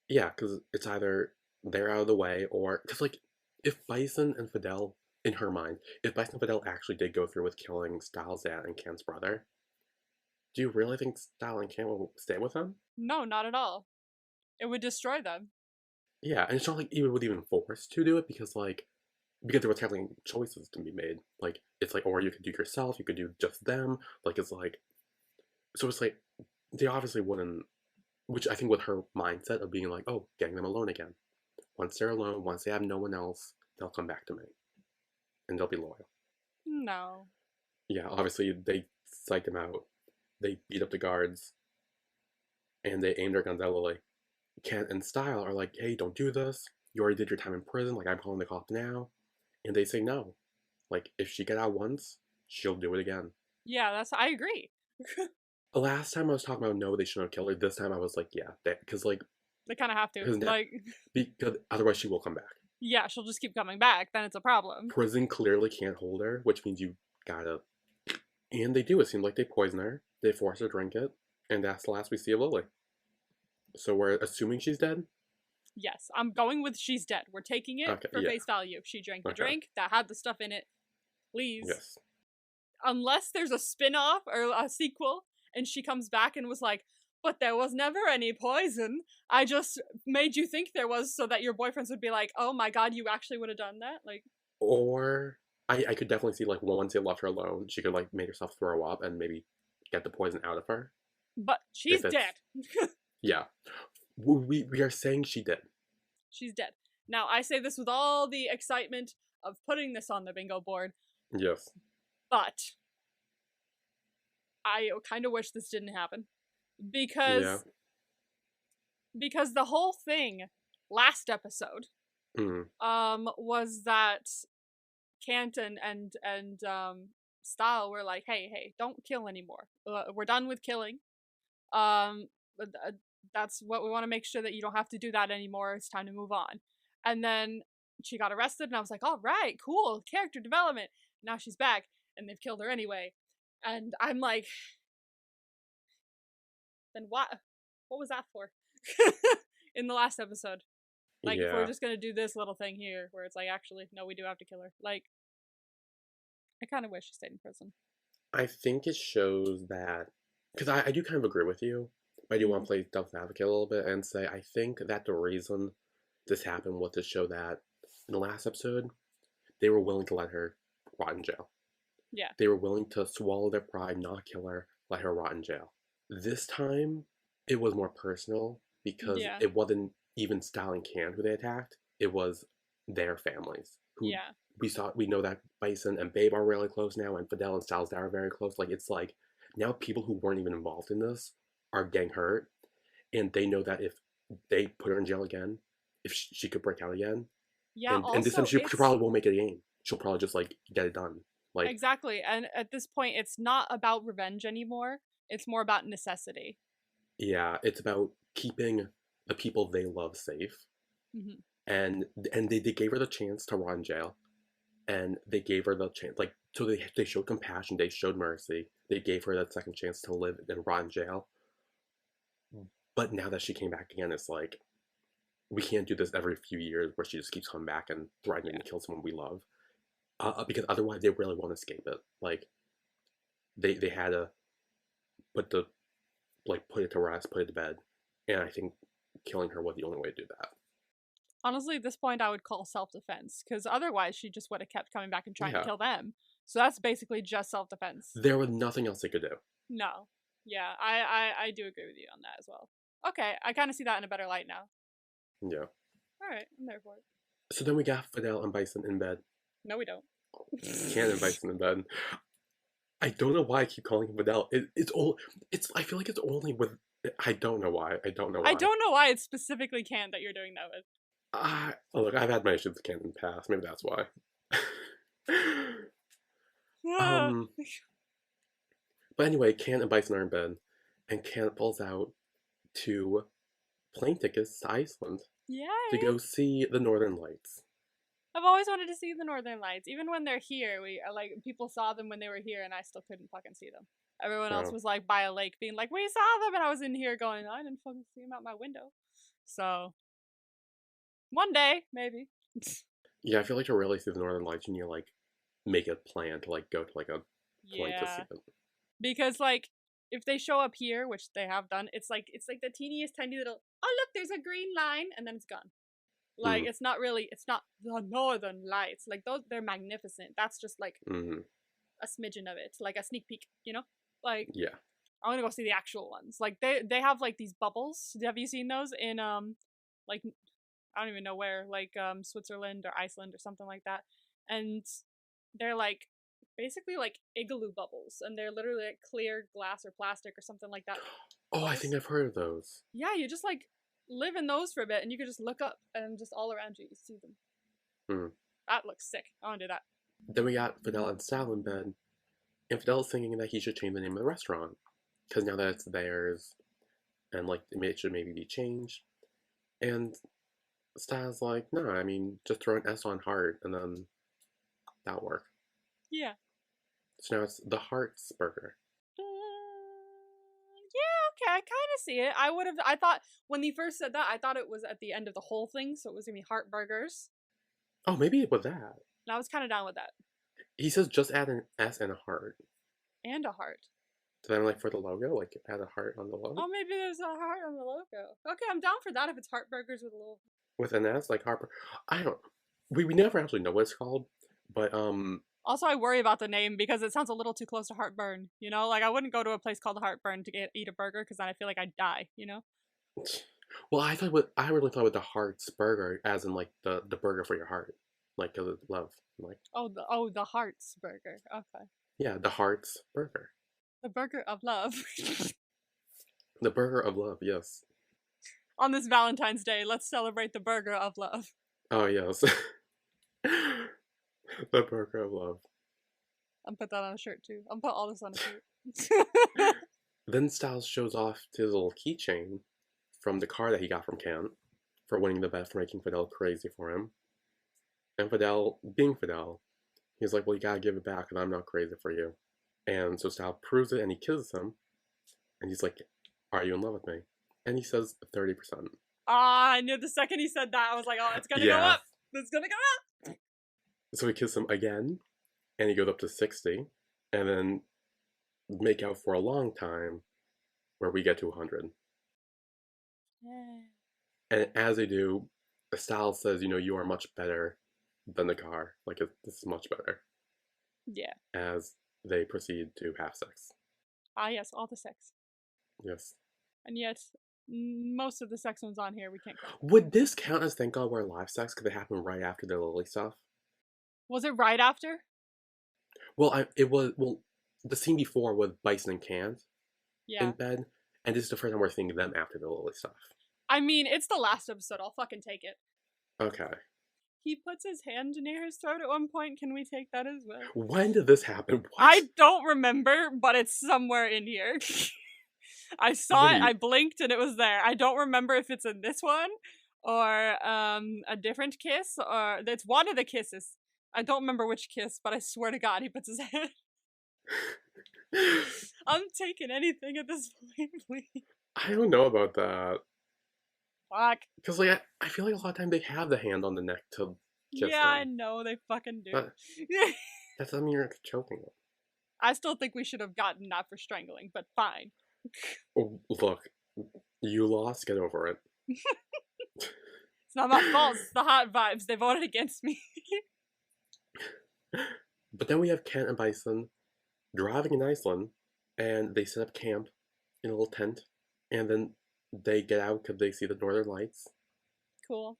yeah, because it's either they're out of the way or because, like, if Bison and Fidel, in her mind, if Bison and Fidel actually did go through with killing Styles' dad and Ken's brother, do you really think Style and Ken will stay with him? No, not at all. It would destroy them. Yeah, and it's not like he would even force to do it because there were technically choices to be made. Like, it's like, or you could do yourself, you could do just them. Like, it's like, so it's like, they obviously wouldn't, which I think with her mindset of being like, oh, getting them alone again. Once they're alone, once they have no one else, they'll come back to me. And they'll be loyal. No. Yeah, obviously they psyched him out. They beat up the guards. And they aimed their guns at Lily. Kent and Style are like, hey, don't do this. You already did your time in prison. Like, I'm calling the cops now. And they say no. Like, if she get out once, she'll do it again. Yeah, I agree. The last time I was talking about no, they shouldn't have killed her. This time I was like, yeah, because like They kind of have to. because otherwise she will come back. Yeah, she'll just keep coming back. Then it's a problem. Prison clearly can't hold her, which means you gotta. And they do. It seems like they poison her. They force her to drink it, and that's the last we see of Lily. So we're assuming she's dead. Yes, I'm going with she's dead. We're taking it for face value. She drank the drink that had the stuff in it. Please. Yes. Unless there's a spin-off or a sequel and she comes back and was like, but there was never any poison. I just made you think there was so that your boyfriends would be like, oh my god, you actually would have done that? Like, or I could definitely see, like, once they left her alone, she could, like, make herself throw up and maybe get the poison out of her. But she's dead. Yeah. We are saying she did. She's dead. Now, I say this with all the excitement of putting this on the bingo board. Yes. But I kind of wish this didn't happen. Because the whole thing last episode was that Canton and Style were like, hey, don't kill anymore. We're done with killing. That's what we want to make sure that you don't have to do that anymore. It's time to move on. And then she got arrested and I was like, all right, cool, character development. Now she's back and they've killed her anyway. And I'm like, then what was that for? In the last episode. Like, if we're Yeah. just gonna do this little thing here, where it's like, actually, no, we do have to kill her. Like, I kind of wish she stayed in prison. I think it shows that, because I do kind of agree with you, but I do want Mm, to play devil's advocate a little bit and say I think that the reason this happened was to show that in the last episode, they were willing to let her rot in jail. yeah, They were willing to swallow their pride, not kill her, let her rot in jail. This time, it was more personal because yeah, it wasn't even Stal and Can who they attacked. It was their families who yeah, we know that Bison and Babe are really close now, and Fidel and Styles are very close. Like it's like now people who weren't even involved in this are getting hurt, and they know that if they put her in jail again, if she could break out again, yeah. and this time Also, she probably won't make it a game. She'll probably just like get it done. Like exactly. And at this point, it's not about revenge anymore. It's more about necessity. yeah, it's about keeping the people they love safe, Hmm. and they gave her the chance to rot in jail, and they gave her the chance like so they showed compassion, they showed mercy, they gave her that second chance to live and rot in jail. But now that she came back again, it's like we can't do this every few years where she just keeps coming back and threatening Yeah, to kill someone we love, because otherwise they really won't escape it. Like they had to put the put it to rest, put it to bed, and I think killing her was the only way to do that. honestly, at this point, I would call self-defense, because otherwise she just would have kept coming back and trying to Yeah, kill them. So that's basically just self-defense. there was nothing else they could do. No. Yeah, I do agree with you on that as well. Okay, I kind of see that in a better light now. Yeah. All right, I'm there for it. So then we got Fidel and Bison in bed. No, we don't. Can and Bison in bed. I don't know why I keep calling him Fidel. It's all. It's. I feel like it's only with. I don't know why. I don't know I why. don't know why it's specifically Can that you're doing that with. Look, I've had my issues with Can in the past. Maybe that's why. Yeah. um. But anyway, Can and Bison are in bed, and Can pulls out two plane tickets to Iceland to Yay! go see the Northern Lights. I've always wanted to see the Northern Lights. Even when they're here, we like people saw them when they were here, and I still couldn't fucking see them. Everyone else Oh. was like by a lake, being like, "We saw them," and I was in here going, "I didn't fucking see them out my window." So one day, maybe. Yeah, I feel like to really see the Northern Lights, you need to like make a plan to like go to like a point to see Yeah, it. because like if they show up here, which they have done, it's like the teeniest tiny little. Oh look, there's a green line, and then it's gone. Like Mm, it's not really, it's not the Northern Lights. Like those, they're magnificent. That's just like mm, a smidgen of it, like a sneak peek, you know? Like yeah. I want to go see the actual ones. Like they have like these bubbles. Have you seen those in like I don't even know where, like Switzerland or Iceland or something like that. And they're like basically like igloo bubbles, and they're literally like clear glass or plastic or something like that. Oh, I Bubbles. think I've heard of those. Yeah, you just like live in those for a bit, and you could just look up and just all around you see them. Mm. That looks sick. I want to do that. Then we got Fidel and Sal in bed, and Fidel's thinking that he should change the name of the restaurant because now that it's theirs, and like it should maybe be changed. And Sal's like, no, I mean just throw an S on Heart, and then that'll work. Yeah. So now it's the Hearts Burger. Yeah, okay, I kind of see it. I thought when he first said that, I thought it was at the end of the whole thing, so it was gonna be heart burgers. Oh, maybe it was that. And I was kind of down with that. He says just add an S and a heart. And a heart. So then, like for the logo, like add a heart on the logo Oh, maybe there's a heart on the logo. Okay, I'm down for that if it's heart burgers with a little. with an S, like Harper. I don't. We never actually know what it's called, but Also, I worry about the name because it sounds a little too close to heartburn. You know, like I wouldn't go to a place called Heartburn to eat a burger because then I feel like I'd die. You know. Well, I really thought with the Hearts Burger, as in like the burger for your heart, like cause of love, like Oh the hearts burger. Okay. yeah, the Hearts Burger, The burger of love. the burger of love. Yes. On this Valentine's Day, let's celebrate the burger of love. Oh yes, the burger of love. I'm put that on a shirt too. I'm put all this on a shirt. Then Styles shows off his little keychain from the car that he got from Kent for winning the bet for making Fidel crazy for him. And Fidel, being Fidel, he's like, well, you gotta give it back, and I'm not crazy for you. And so Styles proves it, and he kisses him. And he's like, are you in love with me? And he says 30%. Ah, I knew the second he said that, I was like, oh, it's gonna go Yeah. up. It's gonna go up. So we kiss him again, and he goes up to 60, and then make out for a long time, where we get to 100. Yeah. And as they do, Styles says, you are much better than the car. Like, this is much better. Yeah. As they proceed to have sex. Ah, yes, all the sex. Yes. And yet, most of the sex ones on here we can't count. Would this count as Thank God We're Alive sex? Could it happen right after the Lilly stuff? Was it right after? Well, the scene before with Bison and Cans Yeah. in bed, and this is the first time we're seeing them after the Lilly stuff. I mean, it's the last episode. I'll fucking take it. Okay. He puts his hand near his throat at one point. Can we take that as well? When did this happen? What? I don't remember, but it's somewhere in here. I saw it, I blinked, and it was there. I don't remember if it's in this one or a different kiss, or it's one of the kisses. I don't remember which kiss, but I swear to God, he puts his hand. I'm taking anything at this point, please. I don't know about that. Fuck. Because, like, I feel like a lot of time they have the hand on the neck to kiss Yeah, I them. know, they fucking do. But that doesn't mean you're choking them. I still think we should have gotten that for strangling, but fine. Oh, look, you lost, get over it. It's not my fault, it's the hot vibes. They voted against me. But then we have Kent and Bison driving in Iceland, and they set up camp in a little tent, and then they get out because they see the northern lights. Cool.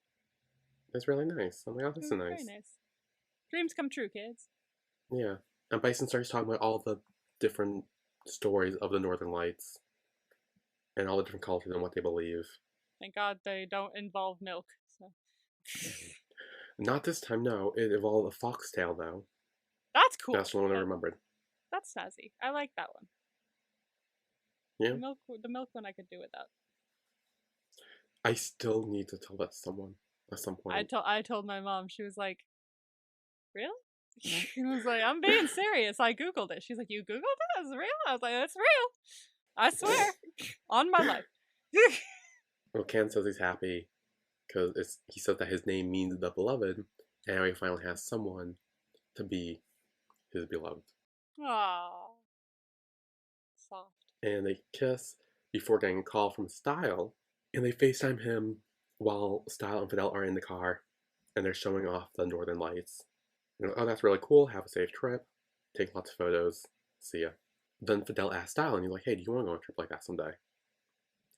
It's really nice. I'm like, oh, this is nice. Very nice. Dreams come true, kids. Yeah. And Bison starts talking about all the different stories of the northern lights, and all the different cultures and what they believe. Thank God they don't involve milk. So. Not this time, no. It involved a foxtail, though. That's cool. That's the one I remembered. That's snazzy. I like that one. Yeah. The milk one I could do without. I still need to tell that to someone at some point. I told my mom. She was like, "Really?" She was like, "I'm being serious." I googled it. She's like, "You googled it? It's real?" I was like, "It's real. I swear on my life." Well, Ken says he's happy because he says that his name means the beloved, and now he finally has someone to be his beloved. Aww. Soft. And they kiss before getting a call from Style, and they FaceTime him while Style and Fidel are in the car, and they're showing off the northern lights. And, oh, that's really cool. Have a safe trip. Take lots of photos. See ya. Then Fidel asks Style, and he's like, hey, do you want to go on a trip like that someday?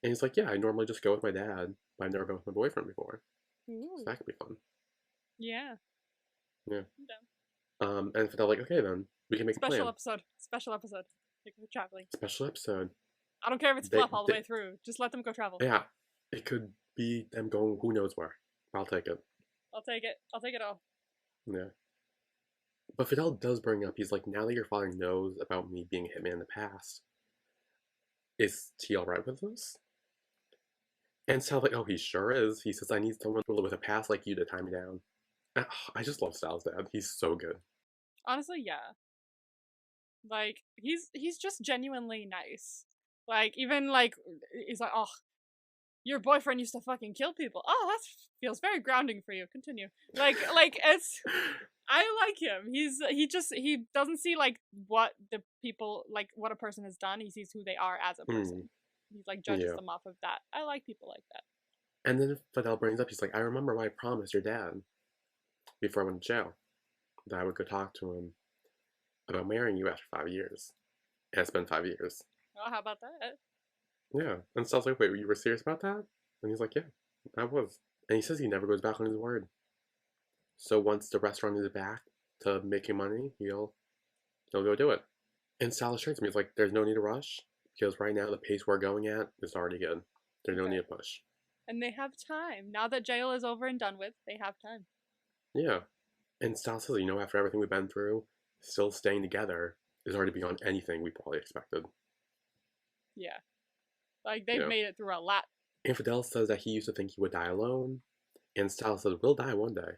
And he's like, yeah, I normally just go with my dad, but I've never been with my boyfriend before. Ooh. So that could be fun. Yeah. Yeah. I'm down. And Fidel like, okay then, we can make a plan. Special episode. Like we're traveling. Special episode. I don't care if it's fluff all the way through. Just let them go travel. Yeah. It could be them going who knows where. I'll take it. I'll take it. I'll take it all. Yeah. But Fidel does bring up, he's like, now that your father knows about me being a hitman in the past, is he alright with this? And Sal's like, oh, he sure is. He says, I need someone with a past like you to tie me down. I just love Sal's dad. He's so good. Honestly, yeah. Like, he's just genuinely nice. Like, even, like, he's like, oh, your boyfriend used to fucking kill people. Oh, that feels very grounding for you. Continue. Like, it's... I like him. He doesn't see, like, what the people, like, what a person has done. He sees who they are as a person. He's like, judges them off of that. I like people like that. And then Fidel brings up, he's like, I remember when I promised your dad, before I went to jail, that I would go talk to him about marrying you after 5 years. And it's been 5 years. Oh, how about that? Yeah. And Sal's like, wait, you were serious about that? And he's like, yeah, I was. And he says he never goes back on his word. So once the restaurant is back to making money, he'll go do it. And Sal assures me, he's like, there's no need to rush, because right now the pace we're going at is already good. There's no need to push. And they have time. Now that jail is over and done with, they have time. Yeah. And Sal says, after everything we've been through, still staying together is already beyond anything we probably expected. Yeah. Like, they've made it through a lot. And Fidel says that he used to think he would die alone. And Sal says, we'll die one day,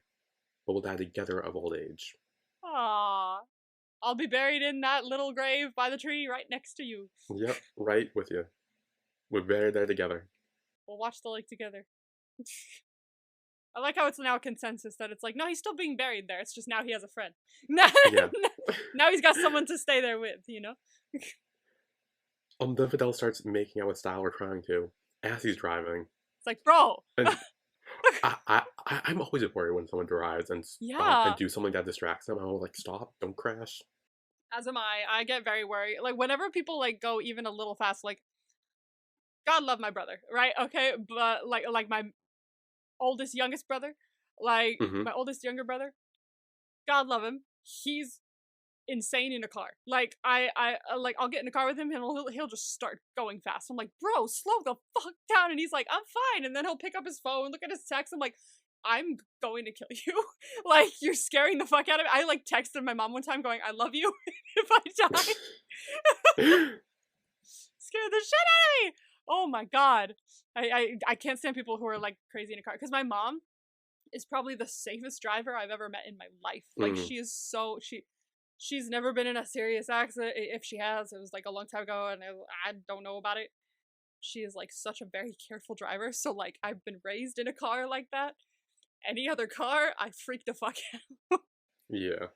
but we'll die together of old age. Aww. I'll be buried in that little grave by the tree right next to you. Yep, right with you. We're buried there together. We'll watch the lake together. I like how it's now a consensus that it's like, no, he's still being buried there. It's just now he has a friend. Now, Yeah. now he's got someone to stay there with, you know? Then Fidel starts making out with Style or trying to as he's driving. It's like, bro. And I'm always worried when someone drives and Yeah. do something that distracts them. I'm always like, stop, don't crash. As am I. I get very worried. Like, whenever people, like, go even a little fast, like, God love my brother, right? Okay? But, like my oldest, youngest brother, like, Hmm. my oldest, younger brother, God love him. He's insane in a car. Like like I'll get in a car with him and he'll just start going fast. I'm like, bro, slow the fuck down. And he's like, I'm fine. And then he'll pick up his phone, look at his text. I'm like, I'm going to kill you. Like, you're scaring the fuck out of me. I like texted my mom one time going, I love you if I die. Scared the shit out of me. Oh my god. I can't stand people who are like crazy in a car. Because my mom is probably the safest driver I've ever met in my life. Like, she is so she's never been in a serious accident. If she has, it was like a long time ago and I don't know about it. She is like such a very careful driver. So like, I've been raised in a car like that. Any other car, I freak the fuck out. Yeah.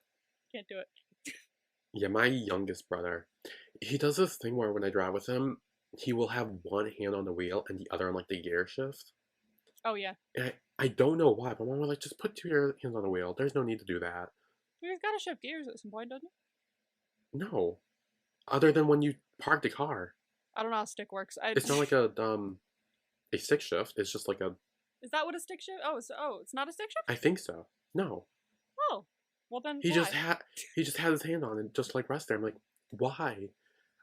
Can't do it. Yeah, my youngest brother, he does this thing where when I drive with him, he will have one hand on the wheel and the other on like the gear shift. Oh yeah. And I don't know why, but mom was like, just put two of your hands on the wheel. There's no need to do that. He's gotta shift gears at some point, doesn't it? No. Other than when you park the car. I don't know how stick works. It's not like a stick shift. It's just like a Is that what a stick shift? It's not a stick shift? I think so. No. Oh. Well then He why? just had his hand on and just like rest there. I'm like, why?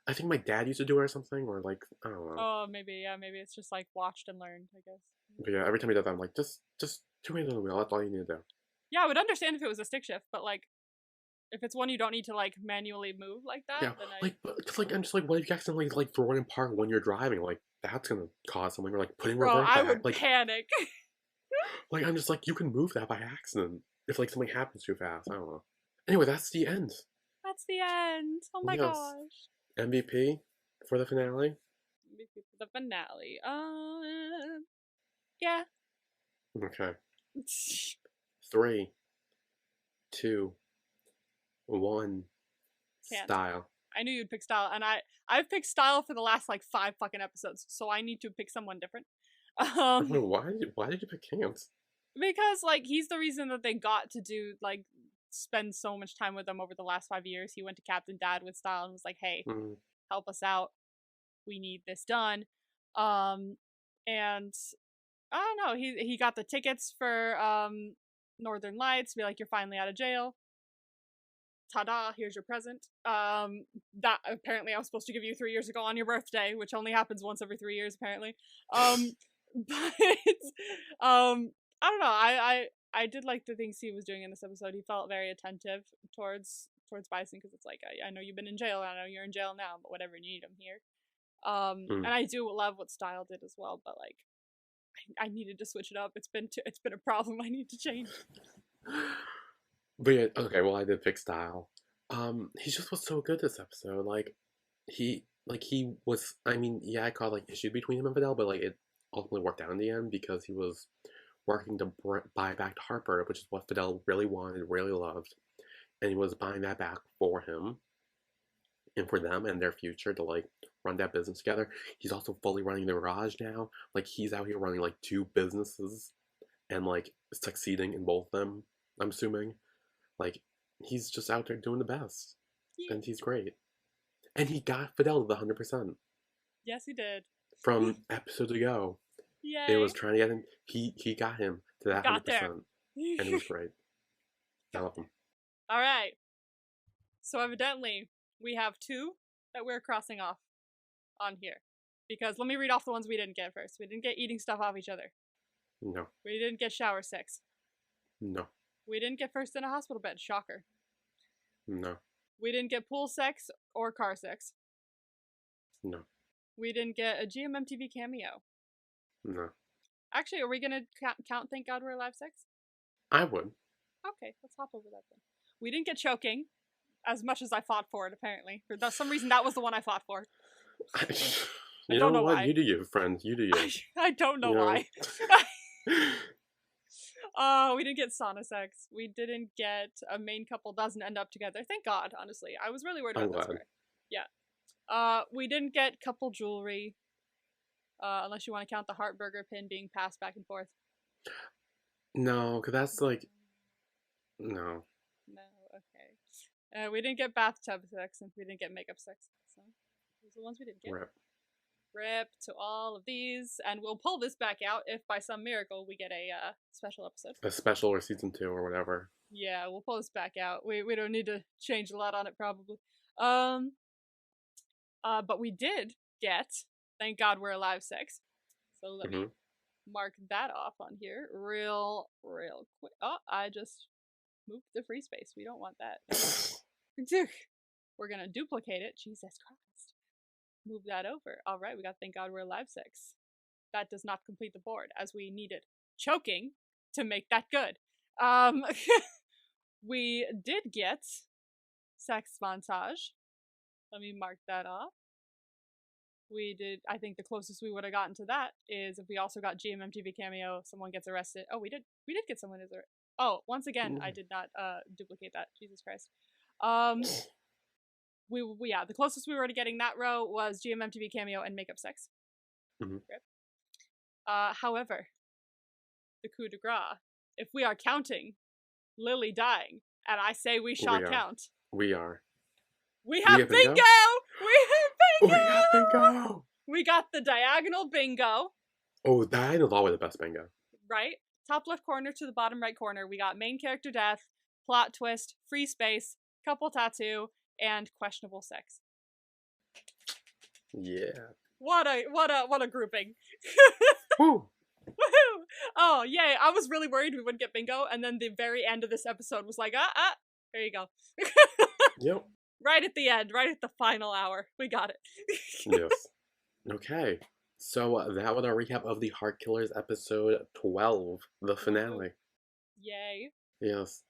I think my dad used to do it or something, or like I don't know. Oh, maybe, yeah, maybe it's just like watched and learned, I guess. But yeah, every time he does that, I'm like, just two hands on the wheel. That's all you need to do. Yeah, I would understand if it was a stick shift, but like, if it's one you don't need to like manually move like that, Yeah, then like, cause like I'm just like, what if you accidentally like throw it in park when you're driving? Like that's gonna cause something, or like putting bro, reverse I back. would Like, panic. like I'm just like, you can move that by accident if like something happens too fast. I don't know. Anyway, that's the end. That's the end. Oh my Yes. gosh. MVP for the finale. The finale. Yeah. Okay. 3, 2, 1. Can't. Style. I knew you'd pick Style, and I've picked Style for the last like 5 fucking episodes, so I need to pick someone different. Wait, why did you pick Cant? Because like he's the reason that they got to do like spend so much time with them over the last 5 years. He went to Captain Dad with Style and was like, "Hey, help us out. We need this done." And I don't know. He got the tickets for Northern Lights. Be like, you're finally out of jail. Ta-da! Here's your present. That apparently I was supposed to give you 3 years ago on your birthday, which only happens once every 3 years apparently. But I don't know. I did like the things he was doing in this episode. He felt very attentive towards Bison because it's like I know you've been in jail. I know you're in jail now, but whatever, you need him here. And I do love what Style did as well, but like I needed to switch it up. It's been a problem. I need to change. But yeah, okay, well I did pick Style. He just was so good this episode. He was. I mean, yeah, I caught like issue between him and Fidel, but like it ultimately worked out in the end because he was working to buy back to Harper, which is what Fidel really wanted, really loved, and he was buying that back for him and for them and their future to like run that business together. He's also fully running the garage now. Like he's out here running like 2 businesses and like succeeding in both of them. I'm assuming, like he's just out there doing the best, and he's great. And he got Fidel to the 100%. Yes, he did. From episodes ago. Yay. It was trying to get him. He got him to that 100%, and it was great. I love him. All right. So evidently, we have 2 that we're crossing off on here. Because let me read off the ones we didn't get first. We didn't get eating stuff off each other. No. We didn't get shower sex. No. We didn't get first in a hospital bed. Shocker. No. We didn't get pool sex or car sex. No. We didn't get a GMMTV cameo. No. Actually, are we gonna count Thank God We're Alive sex? I would. Okay, let's hop over that then. We didn't get choking, as much as I fought for it, apparently. For some reason, that was the one I fought for. You know what? Why. You do you, friend. You do you. I don't know why. Oh, we didn't get sauna sex. We didn't get a main couple doesn't end up together. Thank God, honestly. I was really worried I'm about that glad. story. Yeah. We didn't get couple jewelry. Unless you want to count the heart burger pin being passed back and forth. No, because that's like, no. No, okay. We didn't get bathtub sex and we didn't get makeup sex. So those are the ones we didn't get. Rip. Rip to all of these, and we'll pull this back out if by some miracle we get a special episode. A special or season 2 or whatever. Yeah, we'll pull this back out. We don't need to change a lot on it probably. But we did get Thank God We're Alive sex. So let me mark that off on here real quick. Oh, I just moved the free space. We don't want that. We're gonna duplicate it. Jesus Christ. Move that over. All right, we got Thank God We're Alive sex. That does not complete the board, as we needed choking to make that good. We did get sex montage. Let me mark that off. We did, I think the closest we would have gotten to that is if we also got GMMTV cameo, someone gets arrested. Oh, we did get someone is arrested. Oh, once again, I did not duplicate that. Jesus Christ. Yeah, the closest we were to getting that row was GMMTV cameo and makeup sex. However, the coup de grace, if we are counting Lilly dying, and I say we shall count. We are. We have bingo! We have bingo! We got bingo! We got the diagonal bingo. Oh, diagonal's always the best bingo. Right? Top left corner to the bottom right corner. We got main character death, plot twist, free space, couple tattoo, and questionable sex. Yeah. What a grouping. Woo! Woohoo! Oh, yay. I was really worried we wouldn't get bingo, and then the very end of this episode was like, there you go. Yep. Right at the end, right at the final hour. We got it. Yes. Okay. So that was our recap of the Heart Killers episode 12, the finale. Yay. Yes.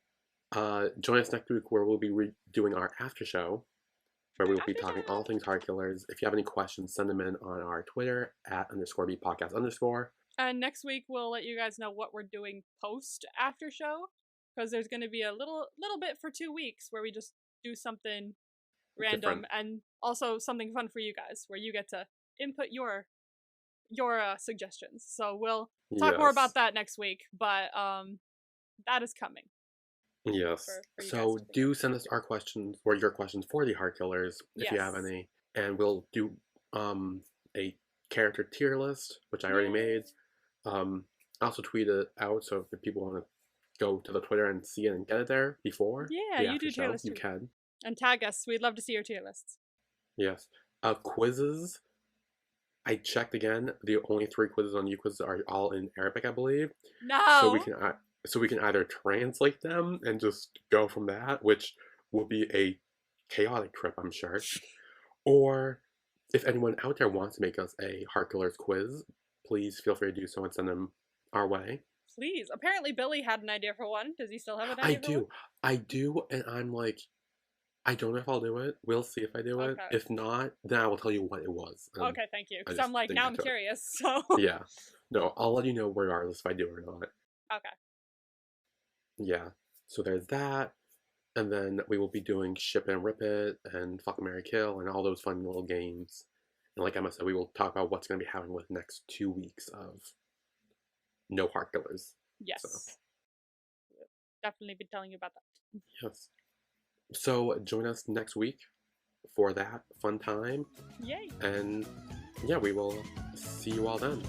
Join us next week where we'll be doing our after show, where we will be talking all things Heart Killers. If you have any questions, send them in on our Twitter @_BPodcast_. And next week we'll let you guys know what we're doing post after show, because there's going to be a little bit for 2 weeks where we just do something random and also something fun for you guys where you get to input your suggestions. So we'll talk more about that next week, but that is coming. Yes. So do send us our questions or your questions for the Heart Killers if you have any, and we'll do a character tier list, which I already made. I also tweet it out, so if people want to go to the Twitter and see it and get it there before you do tier lists, you can. And tag us. We'd love to see your tier lists. Yes. Quizzes. I checked again. The only 3 quizzes on UQuiz are all in Arabic, I believe. No. So we can either translate them and just go from that, which will be a chaotic trip, I'm sure. Or if anyone out there wants to make us a Heart Killers quiz, please feel free to do so and send them our way. Please. Apparently Billy had an idea for one. Does he still have an idea? I do, and I'm like, I don't know if I'll do it. We'll see if I do it. If not, then I will tell you what it was. Okay, thank you. Because I'm like, now I'm curious, so. Yeah. No, I'll let you know regardless if I do or not. Okay. Yeah. So there's that. And then we will be doing Ship and Rip It and Fuck, Marry, Kill and all those fun little games. And like Emma said, we will talk about what's going to be happening with next 2 weeks of no Heart Killers. Yes. So. Definitely be telling you about that. Yes. So join us next week for that fun time. Yay. And yeah, we will see you all then.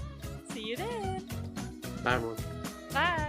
See you then. Bye, everyone. Bye.